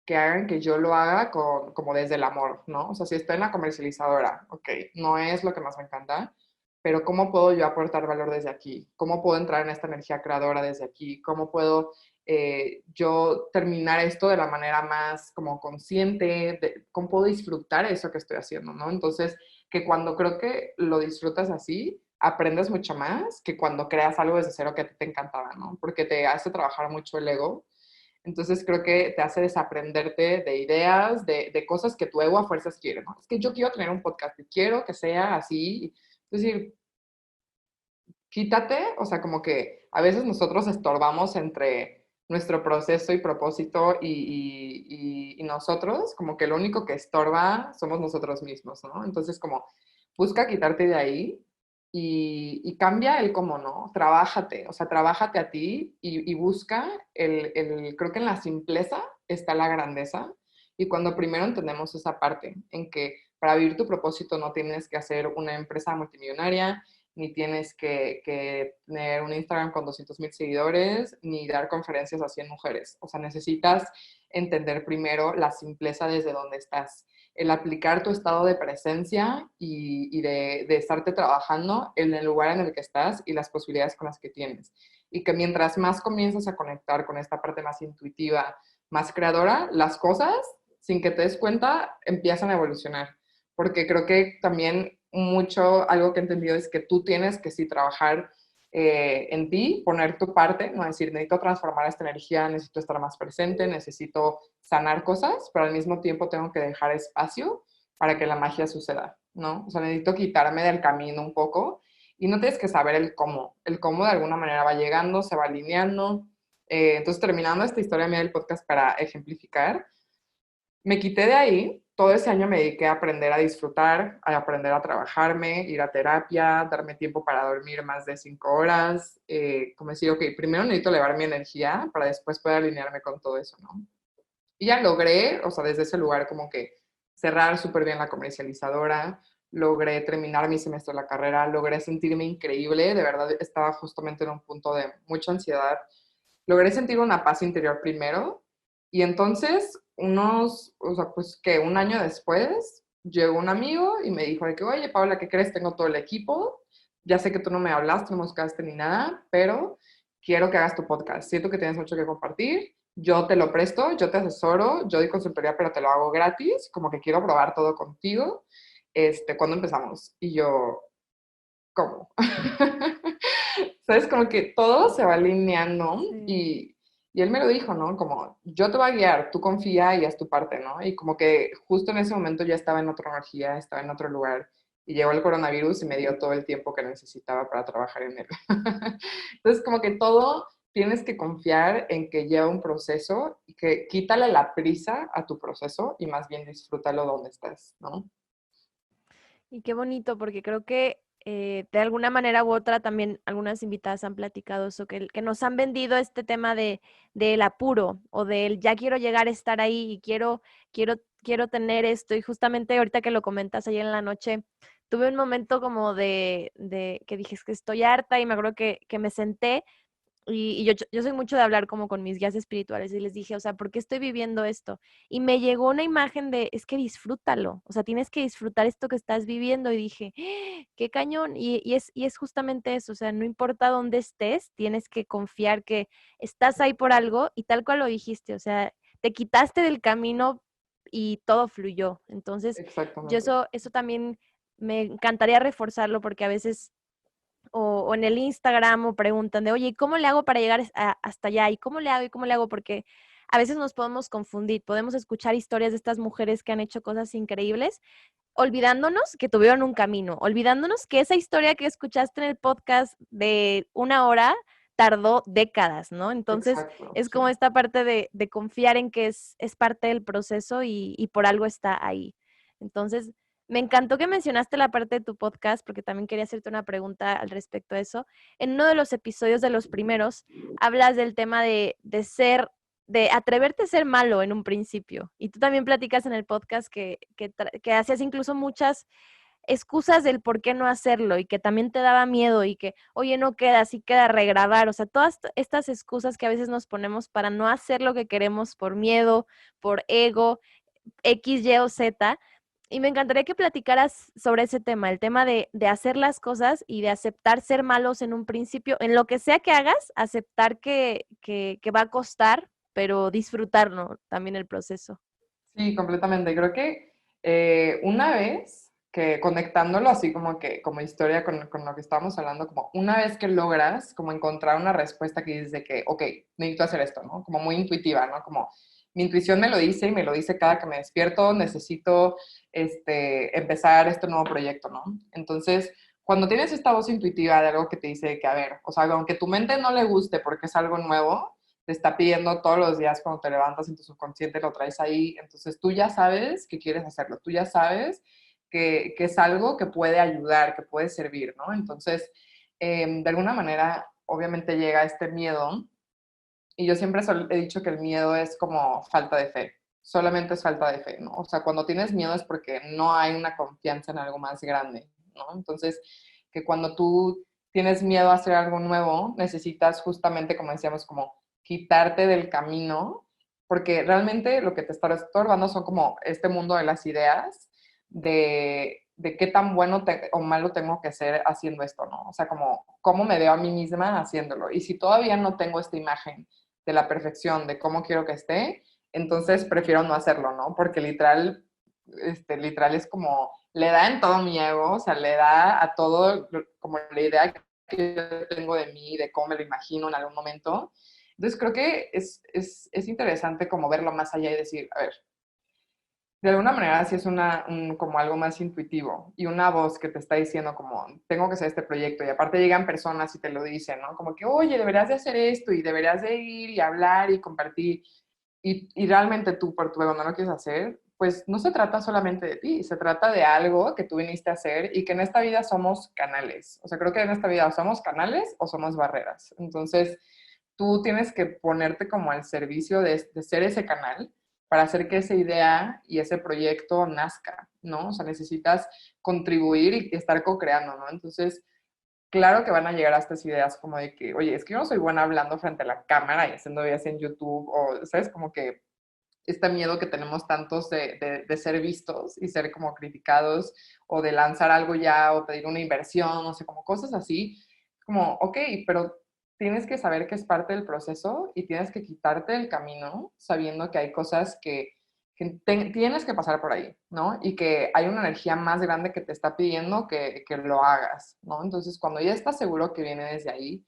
que hagan que yo lo haga como desde el amor, ¿no? O sea, si estoy en la comercializadora, ok, no es lo que más me encanta, pero ¿cómo puedo yo aportar valor desde aquí? ¿Cómo puedo entrar en esta energía creadora desde aquí? ¿Cómo puedo yo terminar esto de la manera más como consciente? ¿Cómo puedo disfrutar eso que estoy haciendo, ¿no? Entonces, que cuando creo que lo disfrutas así, aprendes mucho más que cuando creas algo desde cero que a ti te encantaba, ¿no? Porque te hace trabajar mucho el ego. Entonces creo que te hace desaprenderte de ideas, de cosas que tu ego a fuerzas quiere, ¿no? Es que yo quiero tener un podcast y quiero que sea así. Es decir, quítate, o sea, como que a veces nosotros estorbamos entre nuestro proceso y propósito y nosotros, como que lo único que estorba somos nosotros mismos, ¿no? Entonces, como busca quitarte de ahí y cambia el cómo, ¿no? Trabájate, o sea, trabájate a ti y busca creo que en la simpleza está la grandeza y cuando primero entendemos esa parte, en que para vivir tu propósito no tienes que hacer una empresa multimillonaria, ni tienes que tener un Instagram con 200,000 seguidores, ni dar conferencias a 100 mujeres. O sea, necesitas entender primero la simpleza desde donde estás. El aplicar tu estado de presencia y de estarte trabajando en el lugar en el que estás y las posibilidades con las que tienes. Y que mientras más comienzas a conectar con esta parte más intuitiva, más creadora, las cosas sin que te des cuenta, empiezan a evolucionar. Porque creo que también mucho, algo que he entendido es que tú tienes que sí trabajar en ti, poner tu parte, no decir, necesito transformar esta energía, necesito estar más presente, necesito sanar cosas, pero al mismo tiempo tengo que dejar espacio para que la magia suceda, ¿no? O sea, necesito quitarme del camino un poco y no tienes que saber el cómo. El cómo de alguna manera va llegando, se va alineando. Entonces, terminando esta historia mía del podcast para ejemplificar, me quité de ahí, todo ese año me dediqué a aprender a disfrutar, a aprender a trabajarme, ir a terapia, darme tiempo para dormir más de 5 horas, como decir, ok, primero necesito elevar mi energía para después poder alinearme con todo eso, ¿no? Y ya logré, o sea, desde ese lugar como que cerrar súper bien la comercializadora, logré terminar mi semestre de la carrera, logré sentirme increíble, de verdad estaba justamente en un punto de mucha ansiedad, logré sentir una paz interior primero y entonces o sea, pues que un año después llegó un amigo y me dijo de que, oye, Paula, ¿qué crees? Tengo todo el equipo, ya sé que tú no me hablaste, no me buscaste ni nada, pero quiero que hagas tu podcast, siento que tienes mucho que compartir, yo te lo presto, yo te asesoro, yo doy consultoría, pero te lo hago gratis, como que quiero probar todo contigo, ¿cuándo empezamos? Y yo, ¿cómo? ¿Sabes? Como que todo se va alineando Sí. y él me lo dijo, ¿no? Como, yo te voy a guiar, tú confía y haz tu parte, ¿no? Y como que justo en ese momento ya estaba en otra energía, estaba en otro lugar y llegó el coronavirus y me dio todo el tiempo que necesitaba para trabajar en él. Entonces, como que todo tienes que confiar en que lleva un proceso y que quítale la prisa a tu proceso y más bien disfrútalo donde estás, ¿no? Y qué bonito, porque creo que de alguna manera u otra también algunas invitadas han platicado eso, que nos han vendido este tema del apuro o del ya quiero llegar a estar ahí y quiero tener esto. Y justamente ahorita que lo comentas ayer en la noche, tuve un momento como de que dije, es que estoy harta y me acuerdo que me senté y yo soy mucho de hablar como con mis guías espirituales y les dije, o sea, ¿por qué estoy viviendo esto? Y me llegó una imagen de, es que disfrútalo, o sea, tienes que disfrutar esto que estás viviendo. Y dije, ¡ah! Qué cañón. Y es justamente eso, o sea, no importa dónde estés, tienes que confiar que estás ahí por algo y tal cual lo dijiste, o sea, te quitaste del camino y todo fluyó. Entonces, yo Exactamente. eso también me encantaría reforzarlo porque a veces o en el Instagram o preguntan de, oye, ¿cómo le hago para llegar hasta allá? ¿Y cómo le hago? ¿Y cómo le hago? Porque a veces nos podemos confundir, podemos escuchar historias de estas mujeres que han hecho cosas increíbles, olvidándonos que tuvieron un camino, olvidándonos que esa historia que escuchaste en el podcast de 1 hora tardó décadas, ¿no? Entonces, Exacto, es sí. como esta parte de confiar en que es parte del proceso y por algo está ahí. Entonces, me encantó que mencionaste la parte de tu podcast porque también quería hacerte una pregunta al respecto a eso. En uno de los episodios de los primeros, hablas del tema de atreverte a ser malo en un principio. Y tú también platicas en el podcast que hacías incluso muchas excusas del por qué no hacerlo y que también te daba miedo y que, oye, no queda, sí queda regrabar. O sea, todas estas excusas que a veces nos ponemos para no hacer lo que queremos por miedo, por ego, X, Y o Z. Y me encantaría que platicaras sobre ese tema, el tema de hacer las cosas y de aceptar ser malos en un principio, en lo que sea que hagas, aceptar que va a costar, pero disfrutarlo también el proceso. Sí, completamente. Creo que una vez que conectándolo así como que como historia con lo que estábamos hablando, como una vez que logras como encontrar una respuesta que dices de que, ok, necesito hacer esto, ¿no? Como muy intuitiva, ¿no? Como mi intuición me lo dice y me lo dice cada que me despierto, necesito empezar este nuevo proyecto, ¿no? Entonces, cuando tienes esta voz intuitiva de algo que te dice que, a ver, o sea, aunque tu mente no le guste porque es algo nuevo, te está pidiendo todos los días cuando te levantas en tu subconsciente, lo traes ahí, entonces tú ya sabes que quieres hacerlo, tú ya sabes que es algo que puede ayudar, que puede servir, ¿no? Entonces, de alguna manera, obviamente llega este miedo, y yo siempre he dicho que el miedo es como falta de fe, solamente es falta de fe, ¿no? O sea, cuando tienes miedo es porque no hay una confianza en algo más grande, ¿no? Entonces, que cuando tú tienes miedo a hacer algo nuevo, necesitas justamente, como decíamos, como quitarte del camino, porque realmente lo que te está estorbando son como este mundo de las ideas, de qué tan bueno o malo tengo que ser haciendo esto, ¿no? O sea, como cómo me veo a mí misma haciéndolo. Y si todavía no tengo esta imagen de la perfección, de cómo quiero que esté, entonces prefiero no hacerlo, ¿no? Porque literal es como, le da en todo mi ego, o sea, le da a todo como la idea que yo tengo de mí, de cómo me lo imagino en algún momento. Entonces creo que es interesante como verlo más allá y decir, a ver, de alguna manera sí es como algo más intuitivo y una voz que te está diciendo como, tengo que hacer este proyecto y aparte llegan personas y te lo dicen, ¿no? Como que, oye, deberías de hacer esto y deberías de ir y hablar y compartir y realmente tú por tu ego no lo quieres hacer, pues no se trata solamente de ti, se trata de algo que tú viniste a hacer y que en esta vida somos canales. O sea, creo que en esta vida o somos canales o somos barreras. Entonces, tú tienes que ponerte como al servicio de ser ese canal para hacer que esa idea y ese proyecto nazca, ¿no? O sea, necesitas contribuir y estar co-creando, ¿no? Entonces, claro que van a llegar a estas ideas como de que, oye, es que yo no soy buena hablando frente a la cámara y haciendo videos en YouTube, o, ¿sabes? Como que este miedo que tenemos tantos de ser vistos y ser como criticados, o de lanzar algo ya, o pedir una inversión, no sé, como cosas así, como, ok, pero tienes que saber que es parte del proceso y tienes que quitarte el camino sabiendo que hay cosas que tienes que pasar por ahí, ¿no? Y que hay una energía más grande que te está pidiendo que lo hagas, ¿no? Entonces, cuando ya estás seguro que viene desde ahí,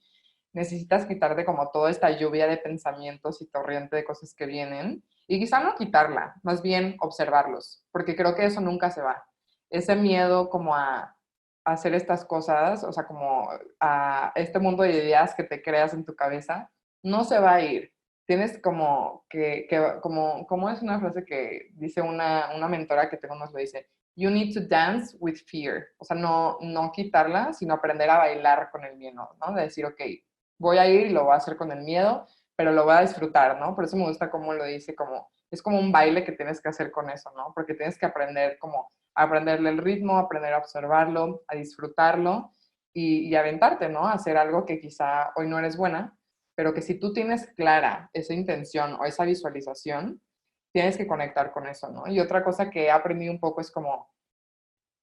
necesitas quitarte como toda esta lluvia de pensamientos y torrente de cosas que vienen y quizá no quitarla, más bien observarlos, porque creo que eso nunca se va. Ese miedo como a hacer estas cosas, o sea, como a este mundo de ideas que te creas en tu cabeza, no se va a ir. Tienes como como es una frase que dice una mentora que tengo, nos lo dice, you need to dance with fear. O sea, no quitarla, sino aprender a bailar con el miedo, ¿no? De decir, ok, voy a ir y lo voy a hacer con el miedo, pero lo voy a disfrutar, ¿no? Por eso me gusta cómo lo dice, como, es como un baile que tienes que hacer con eso, ¿no? Porque tienes que aprender como a aprenderle el ritmo, aprender a observarlo, a disfrutarlo y aventarte, ¿no? A hacer algo que quizá hoy no eres buena, pero que si tú tienes clara esa intención o esa visualización, tienes que conectar con eso, ¿no? Y otra cosa que he aprendido un poco es como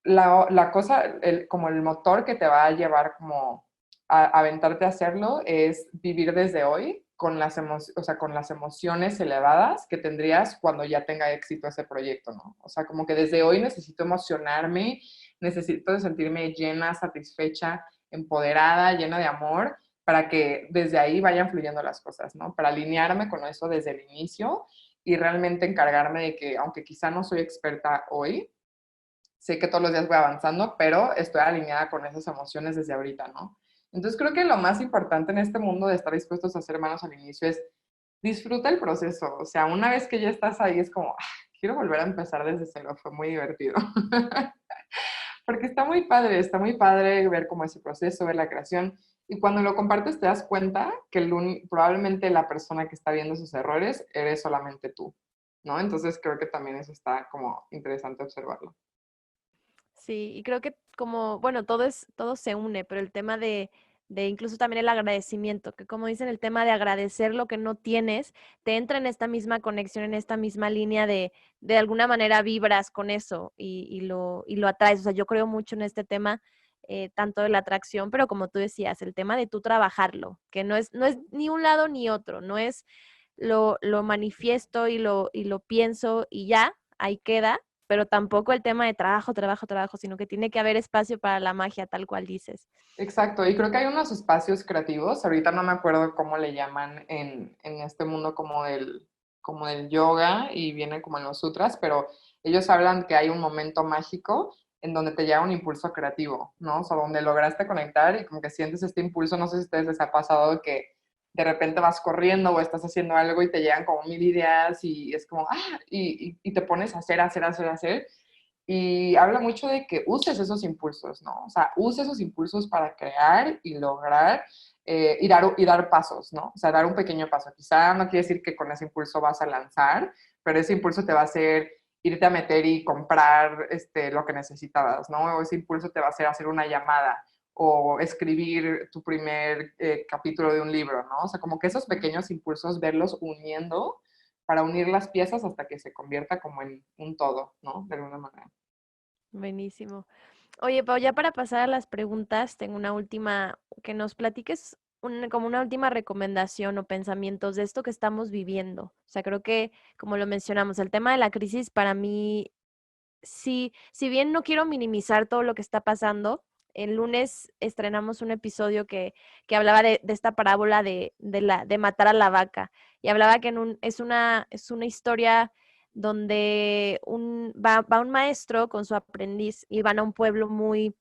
la cosa, como el motor que te va a llevar como a aventarte a hacerlo es vivir desde hoy con o sea, con las emociones elevadas que tendrías cuando ya tenga éxito ese proyecto, ¿no? O sea, como que desde hoy necesito emocionarme, necesito sentirme llena, satisfecha, empoderada, llena de amor, para que desde ahí vayan fluyendo las cosas, ¿no? Para alinearme con eso desde el inicio y realmente encargarme de que, aunque quizá no soy experta hoy, sé que todos los días voy avanzando, pero estoy alineada con esas emociones desde ahorita, ¿no? Entonces creo que lo más importante en este mundo de estar dispuestos a hacer manos al inicio es disfruta el proceso. O sea, una vez que ya estás ahí es como, quiero volver a empezar desde cero, fue muy divertido. Porque está muy padre ver cómo ese proceso, ver la creación. Y cuando lo compartes te das cuenta que probablemente la persona que está viendo esos errores eres solamente tú, ¿no? Entonces creo que también eso está como interesante observarlo. Sí, y creo que como, bueno, todo se une, pero el tema de incluso también el agradecimiento, que como dicen, el tema de agradecer lo que no tienes, te entra en esta misma conexión, en esta misma línea de alguna manera vibras con eso y lo atraes. O sea, yo creo mucho en este tema, tanto de la atracción, pero como tú decías, el tema de tú trabajarlo, que no es ni un lado ni otro, no es lo manifiesto y lo pienso y ya, ahí queda, pero tampoco el tema de trabajo, trabajo, trabajo, sino que tiene que haber espacio para la magia, tal cual dices. Exacto, y creo que hay unos espacios creativos, ahorita no me acuerdo cómo le llaman en este mundo como del yoga y viene como en los sutras, pero ellos hablan que hay un momento mágico en donde te llega un impulso creativo, ¿no? O sea, donde lograste conectar y como que sientes este impulso, no sé si a ustedes les ha pasado que de repente vas corriendo o estás haciendo algo y te llegan como mil ideas y es como, y te pones a hacer, hacer, hacer, hacer y habla mucho de que uses esos impulsos, ¿no? O sea, uses esos impulsos para crear y lograr y dar pasos, ¿no? O sea, dar un pequeño paso. Quizá no quiere decir que con ese impulso vas a lanzar, pero ese impulso te va a hacer irte a meter y comprar lo que necesitabas, ¿no? O ese impulso te va a hacer una llamada o escribir tu primer capítulo de un libro, ¿no? O sea, como que esos pequeños impulsos, verlos uniendo para unir las piezas hasta que se convierta como en un todo, ¿no? De alguna manera. Buenísimo. Oye, Pau, ya para pasar a las preguntas, tengo una última, que nos platiques como una última recomendación o pensamientos de esto que estamos viviendo. O sea, creo que, como lo mencionamos, el tema de la crisis para mí, sí, si bien no quiero minimizar todo lo que está pasando, el lunes estrenamos un episodio que hablaba de esta parábola de matar a la vaca. Y hablaba que es una historia donde va un maestro con su aprendiz y van a un pueblo muy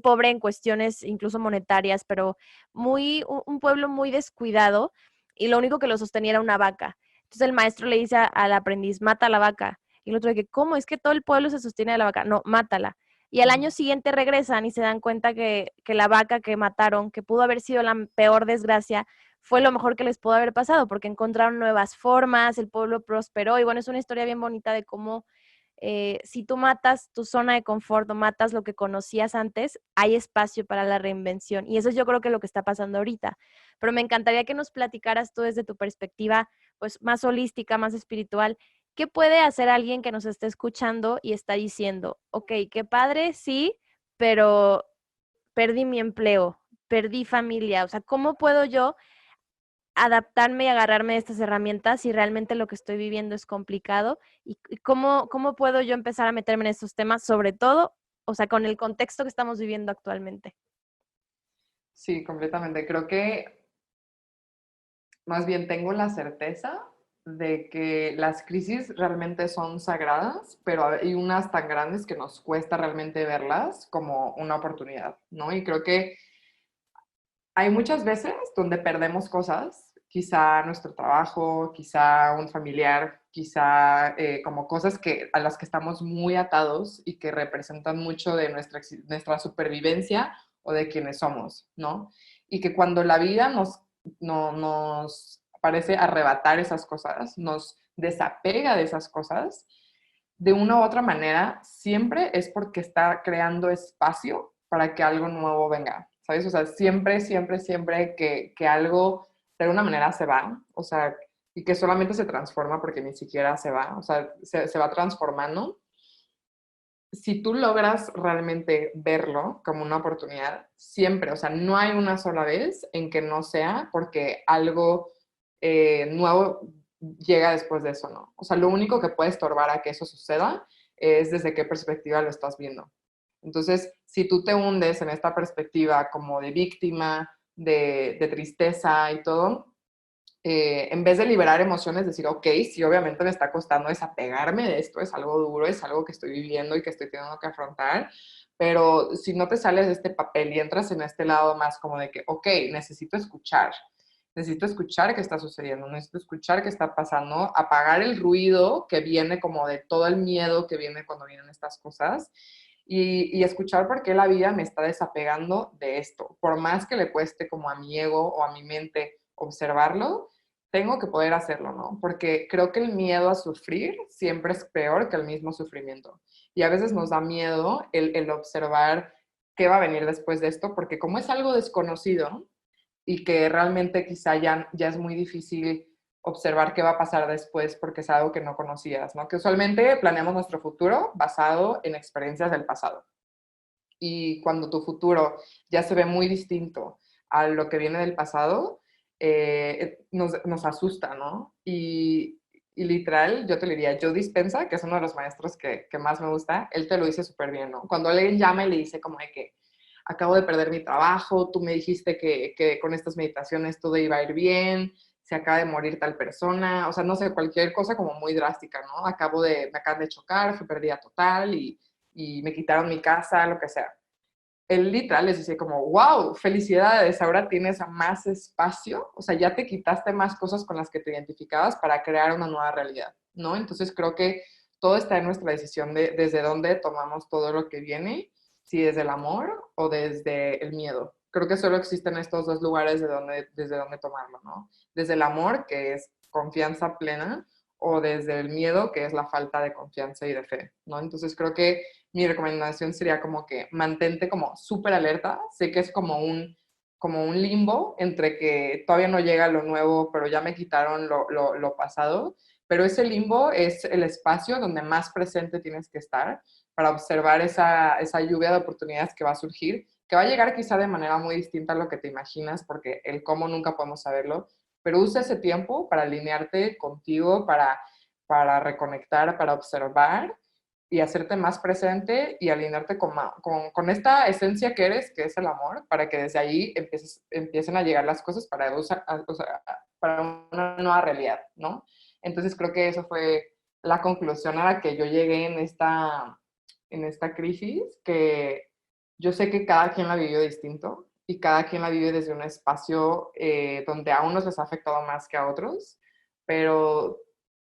pobre en cuestiones incluso monetarias, pero un pueblo muy descuidado y lo único que lo sostenía era una vaca. Entonces el maestro le dice al aprendiz, mata a la vaca. Y el otro de que, ¿cómo? Es que todo el pueblo se sostiene de la vaca. No, mátala. Y al año siguiente regresan y se dan cuenta que la vaca que mataron, que pudo haber sido la peor desgracia, fue lo mejor que les pudo haber pasado, porque encontraron nuevas formas, el pueblo prosperó. Y bueno, es una historia bien bonita de cómo si tú matas tu zona de confort o matas lo que conocías antes, hay espacio para la reinvención. Y eso es yo creo que lo que está pasando ahorita. Pero me encantaría que nos platicaras tú desde tu perspectiva, pues más holística, más espiritual. ¿Qué puede hacer alguien que nos esté escuchando y está diciendo, ok, qué padre, sí, pero perdí mi empleo, perdí familia? O sea, ¿cómo puedo yo adaptarme y agarrarme de estas herramientas si realmente lo que estoy viviendo es complicado? Y cómo puedo yo empezar a meterme en estos temas, sobre todo, o sea, con el contexto que estamos viviendo actualmente? Sí, completamente. Creo que más bien tengo la certeza de que las crisis realmente son sagradas, pero hay unas tan grandes que nos cuesta realmente verlas como una oportunidad, ¿no? Y creo que hay muchas veces donde perdemos cosas, quizá nuestro trabajo, quizá un familiar, quizá como cosas a las que estamos muy atados y que representan mucho de nuestra supervivencia o de quienes somos, ¿no? Y que cuando la vida nos parece arrebatar esas cosas, nos desapega de esas cosas, de una u otra manera, siempre es porque está creando espacio para que algo nuevo venga, ¿sabes? O sea, siempre, siempre, siempre que algo de alguna manera se va, o sea, y que solamente se transforma porque ni siquiera se va, o sea, se va transformando. Si tú logras realmente verlo como una oportunidad, siempre, o sea, no hay una sola vez en que no sea porque algo nuevo llega después de eso, ¿no? O sea, lo único que puede estorbar a que eso suceda es desde qué perspectiva lo estás viendo. Entonces, si tú te hundes en esta perspectiva como de víctima, de tristeza y todo, en vez de liberar emociones, decir, ok, sí, obviamente me está costando desapegarme de esto, es algo duro, es algo que estoy viviendo y que estoy teniendo que afrontar, pero si no te sales de este papel y entras en este lado más como de que, ok, necesito escuchar qué está sucediendo, necesito escuchar qué está pasando, apagar el ruido que viene como de todo el miedo que viene cuando vienen estas cosas y escuchar por qué la vida me está desapegando de esto. Por más que le cueste como a mi ego o a mi mente observarlo, tengo que poder hacerlo, ¿no? Porque creo que el miedo a sufrir siempre es peor que el mismo sufrimiento. Y a veces nos da miedo el observar qué va a venir después de esto, porque como es algo desconocido y que realmente quizá ya es muy difícil observar qué va a pasar después porque es algo que no conocías, ¿no? Que usualmente planeamos nuestro futuro basado en experiencias del pasado. Y cuando tu futuro ya se ve muy distinto a lo que viene del pasado, nos asusta, ¿no? Y literal, yo te diría, Joe Dispenza, que es uno de los maestros que más me gusta, él te lo dice súper bien, ¿no? Cuando alguien llama y le dice como de que acabo de perder mi trabajo, tú me dijiste que con estas meditaciones todo iba a ir bien, se acaba de morir tal persona, o sea, no sé, cualquier cosa como muy drástica, ¿no? Me acaban de chocar, fue pérdida total y me quitaron mi casa, lo que sea. Él literal les dice como, wow, felicidades, ahora tienes más espacio, o sea, ya te quitaste más cosas con las que te identificabas para crear una nueva realidad, ¿no? Entonces creo que todo está en nuestra decisión de desde dónde tomamos todo lo que viene, si desde el amor o desde el miedo. Creo que solo existen estos dos lugares desde donde tomarlo, ¿no? Desde el amor, que es confianza plena, o desde el miedo, que es la falta de confianza y de fe, ¿no? Entonces creo que mi recomendación sería como que mantente como súper alerta. Sé que es como un limbo entre que todavía no llega lo nuevo, pero ya me quitaron lo pasado. Pero ese limbo es el espacio donde más presente tienes que estar para observar esa lluvia de oportunidades que va a surgir que va a llegar quizá de manera muy distinta a lo que te imaginas, porque el cómo nunca podemos saberlo, pero usa ese tiempo para alinearte contigo, para reconectar, para observar y hacerte más presente y alinearte con esta esencia que eres, que es el amor, para que desde ahí empiecen a llegar las cosas para una nueva realidad, ¿no? Entonces creo que eso fue la conclusión a la que yo llegué en esta crisis, que yo sé que cada quien la vivió distinto y cada quien la vive desde un espacio donde a unos les ha afectado más que a otros, pero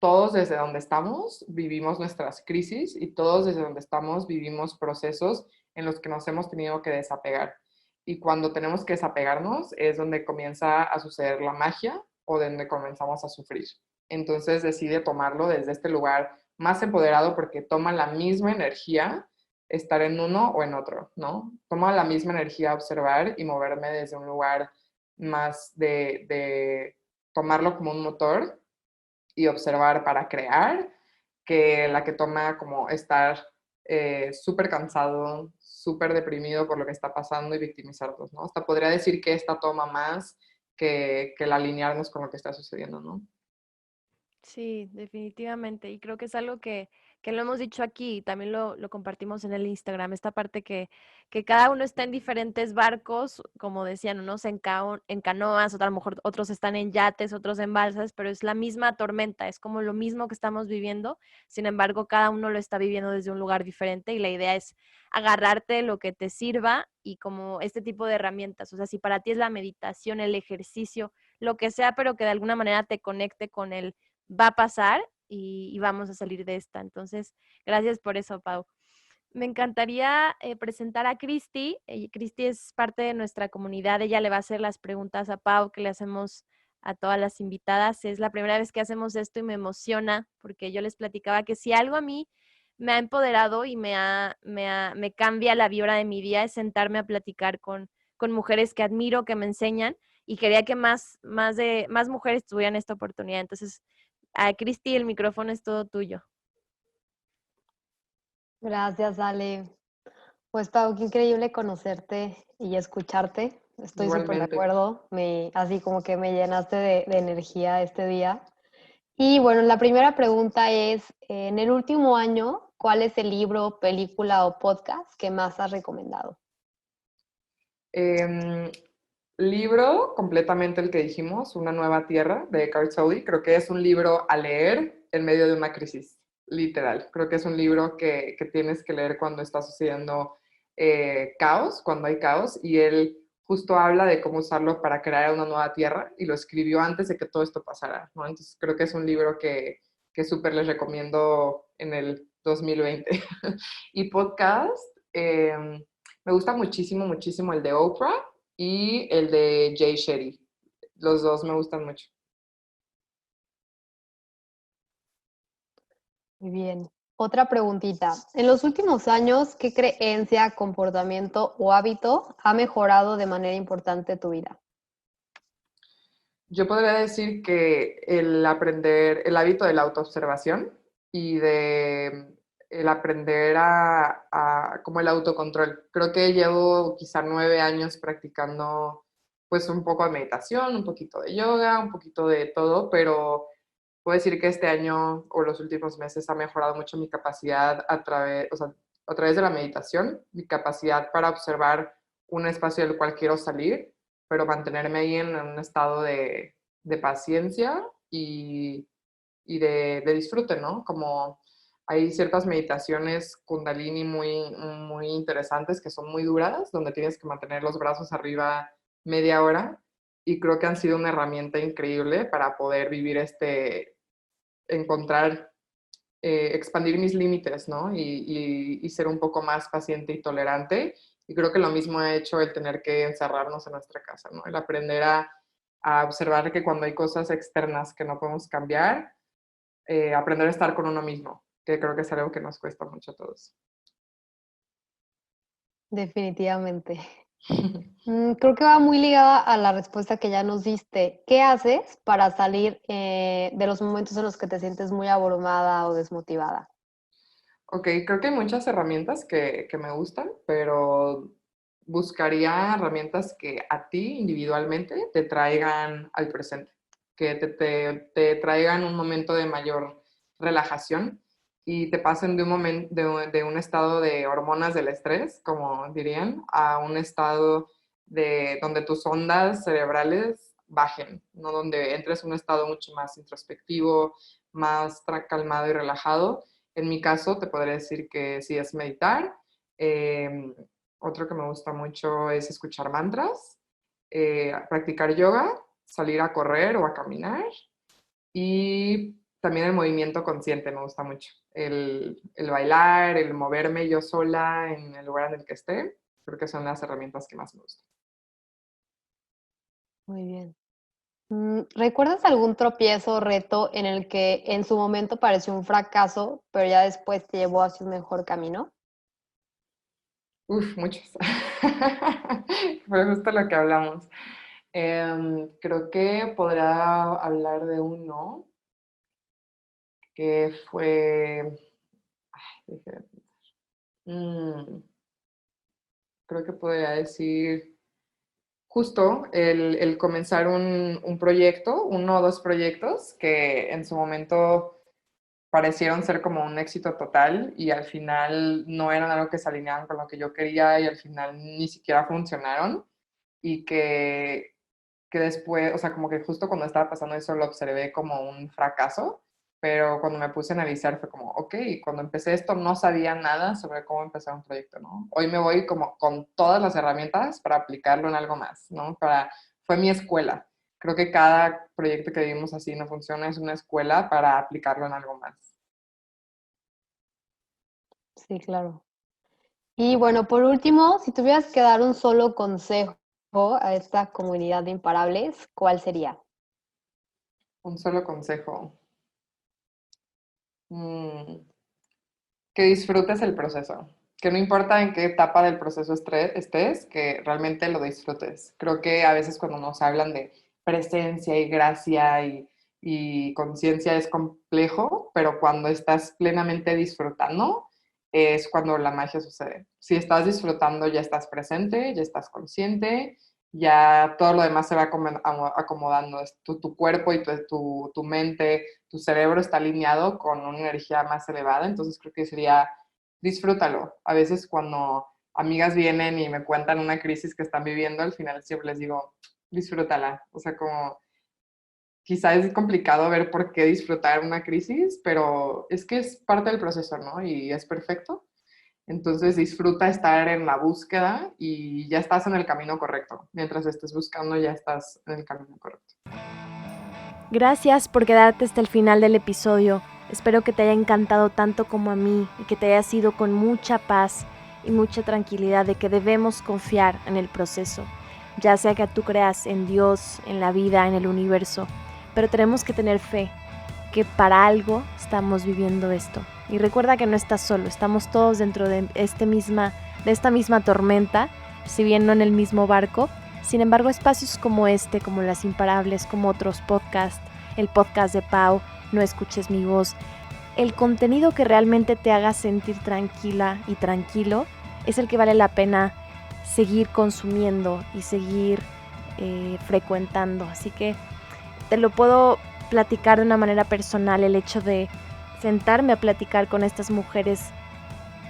todos desde donde estamos vivimos nuestras crisis y todos desde donde estamos vivimos procesos en los que nos hemos tenido que desapegar. Y cuando tenemos que desapegarnos es donde comienza a suceder la magia o donde comenzamos a sufrir. Entonces decide tomarlo desde este lugar más empoderado porque toma la misma energía estar en uno o en otro, ¿no? Toma la misma energía observar y moverme desde un lugar más de tomarlo como un motor y observar para crear, que la que toma como estar súper cansado, súper deprimido por lo que está pasando y victimizarnos, ¿no? Hasta podría decir que esta toma más que el alinearnos con lo que está sucediendo, ¿no? Sí, definitivamente. Y creo que es algo que lo hemos dicho aquí, y también lo compartimos en el Instagram, esta parte que cada uno está en diferentes barcos, como decían, unos en canoas, a lo mejor otros están en yates, otros en balsas, pero es la misma tormenta, es como lo mismo que estamos viviendo, sin embargo, cada uno lo está viviendo desde un lugar diferente y la idea es agarrarte lo que te sirva y como este tipo de herramientas, o sea, si para ti es la meditación, el ejercicio, lo que sea, pero que de alguna manera te conecte con el va a pasar y vamos a salir de esta. Entonces, gracias por eso, Pau. Me encantaría presentar a Cristi. Cristi es parte de nuestra comunidad. Ella le va a hacer las preguntas a Pau que le hacemos a todas las invitadas. Es la primera vez que hacemos esto y me emociona porque yo les platicaba que si algo a mí me ha empoderado y me cambia la vibra de mi día es sentarme a platicar con mujeres que admiro, que me enseñan y quería que más mujeres tuvieran esta oportunidad. Entonces, a Cristi, el micrófono es todo tuyo. Gracias, Ale. Pues Pau, qué increíble conocerte y escucharte. Estoy súper de Igualmente. acuerdo. Así como que me llenaste de energía este día. Y bueno, la primera pregunta es, en el último año, ¿cuál es el libro, película o podcast que más has recomendado? Eh, Libro, completamente el que dijimos, Una nueva tierra, de Eckhart Tolle. Creo que es un libro a leer en medio de una crisis, literal. Creo que es un libro que tienes que leer cuando está sucediendo caos, cuando hay caos, y él justo habla de cómo usarlo para crear una nueva tierra, y lo escribió antes de que todo esto pasara, ¿no? Entonces creo que es un libro que súper les recomiendo en el 2020. Y podcast, me gusta muchísimo, muchísimo el de Oprah y el de Jay Shetty. Los dos me gustan mucho. Muy bien. Otra preguntita. En los últimos años, ¿qué creencia, comportamiento o hábito ha mejorado de manera importante tu vida? Yo podría decir que el aprender, el hábito de la autoobservación y de el aprender como el autocontrol. Creo que llevo quizá 9 años practicando pues un poco de meditación, un poquito de yoga, un poquito de todo, pero puedo decir que este año o los últimos meses ha mejorado mucho mi capacidad a través de la meditación, mi capacidad para observar un espacio del cual quiero salir, pero mantenerme ahí en un estado de paciencia y de disfrute, ¿no? Como hay ciertas meditaciones kundalini muy interesantes que son muy duras, donde tienes que mantener los brazos arriba media hora y creo que han sido una herramienta increíble para poder vivir encontrar, expandir mis límites, ¿no? Y ser un poco más paciente y tolerante. Y creo que lo mismo ha hecho el tener que encerrarnos en nuestra casa, ¿no? El aprender a observar que cuando hay cosas externas que no podemos cambiar, aprender a estar con uno mismo, que creo que es algo que nos cuesta mucho a todos. Definitivamente. Creo que va muy ligada a la respuesta que ya nos diste. ¿Qué haces para salir de los momentos en los que te sientes muy abrumada o desmotivada? Ok, creo que hay muchas herramientas que me gustan, pero buscaría herramientas que a ti individualmente te traigan al presente, que te traigan un momento de mayor relajación y te pasen de un momento, de un estado de hormonas del estrés, como dirían, a un estado de donde tus ondas cerebrales bajen, ¿no? Donde entres en un estado mucho más introspectivo, más calmado y relajado. En mi caso, te podría decir que sí es meditar. Otro que me gusta mucho es escuchar mantras, practicar yoga, salir a correr o a caminar y también el movimiento consciente me gusta mucho. El bailar, el moverme yo sola en el lugar en el que esté, creo que son las herramientas que más me gustan. Muy bien. ¿Recuerdas algún tropiezo o reto en el que en su momento pareció un fracaso, pero ya después te llevó hacia un mejor camino? Uf, muchos. Fue justo lo que hablamos. Creo que podrá hablar de uno que fue... Mm, creo que podría decir justo el comenzar un proyecto, uno o dos proyectos que en su momento parecieron ser como un éxito total y al final no eran algo que se alineaban con lo que yo quería y al final ni siquiera funcionaron y que después, o sea, como que justo cuando estaba pasando eso lo observé como un fracaso, pero cuando me puse a analizar fue como, ok, cuando empecé esto no sabía nada sobre cómo empezar un proyecto, ¿no? Hoy me voy como con todas las herramientas para aplicarlo en algo más, ¿no? Fue mi escuela. Creo que cada proyecto que vivimos así no funciona, es una escuela para aplicarlo en algo más. Sí, claro. Y bueno, por último, si tuvieras que dar un solo consejo a esta comunidad de imparables, ¿cuál sería? Un solo consejo. Mm, que disfrutes el proceso. Que no importa en qué etapa del proceso estés, que realmente lo disfrutes. Creo que a veces cuando nos hablan de presencia y gracia y conciencia es complejo, pero cuando estás plenamente disfrutando es cuando la magia sucede. Si estás disfrutando ya estás presente, ya estás consciente, ya todo lo demás se va acomodando. Tu cuerpo y tu mente, tu cerebro está alineado con una energía más elevada, entonces creo que sería disfrútalo. A veces cuando amigas vienen y me cuentan una crisis que están viviendo, al final siempre les digo, disfrútala. O sea, como quizá es complicado ver por qué disfrutar una crisis, pero es que es parte del proceso, ¿no? Y es perfecto. Entonces disfruta estar en la búsqueda y ya estás en el camino correcto. Mientras estés buscando, ya estás en el camino correcto. Gracias por quedarte hasta el final del episodio. Espero que te haya encantado tanto como a mí y que te haya sido con mucha paz y mucha tranquilidad de que debemos confiar en el proceso. Ya sea que tú creas en Dios, en la vida, en el universo, pero tenemos que tener fe que para algo estamos viviendo esto. Y recuerda que no estás solo, estamos todos dentro de esta misma tormenta, si bien no en el mismo barco. Sin embargo, espacios como este, como Las Imparables, como otros podcasts, el podcast de Pau, No Escuches Mi Voz, el contenido que realmente te haga sentir tranquila y tranquilo es el que vale la pena seguir consumiendo y seguir frecuentando. Así que te lo puedo platicar de una manera personal, el hecho de sentarme a platicar con estas mujeres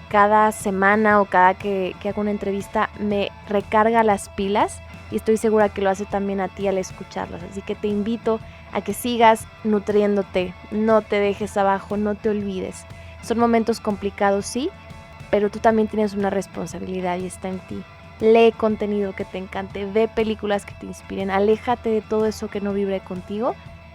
cada semana o cada que hago una entrevista me recarga las pilas y estoy segura que lo hace también a ti al escucharlas. Así que te invito a que sigas nutriéndote, no te dejes abajo, no te olvides. Son momentos complicados, sí, pero tú también tienes una responsabilidad y está en ti. Lee contenido que te encante, ve películas que te inspiren, aléjate de todo eso que no vibre contigo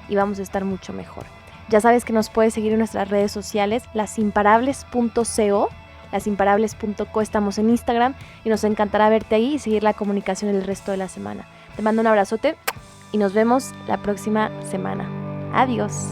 y vamos a estar mucho mejor. Ya sabes que nos puedes seguir en nuestras redes sociales, lasimparables.co, lasimparables.co, estamos en Instagram y nos encantará verte ahí y seguir la comunicación el resto de la semana. Te mando un abrazote y nos vemos la próxima semana. Adiós.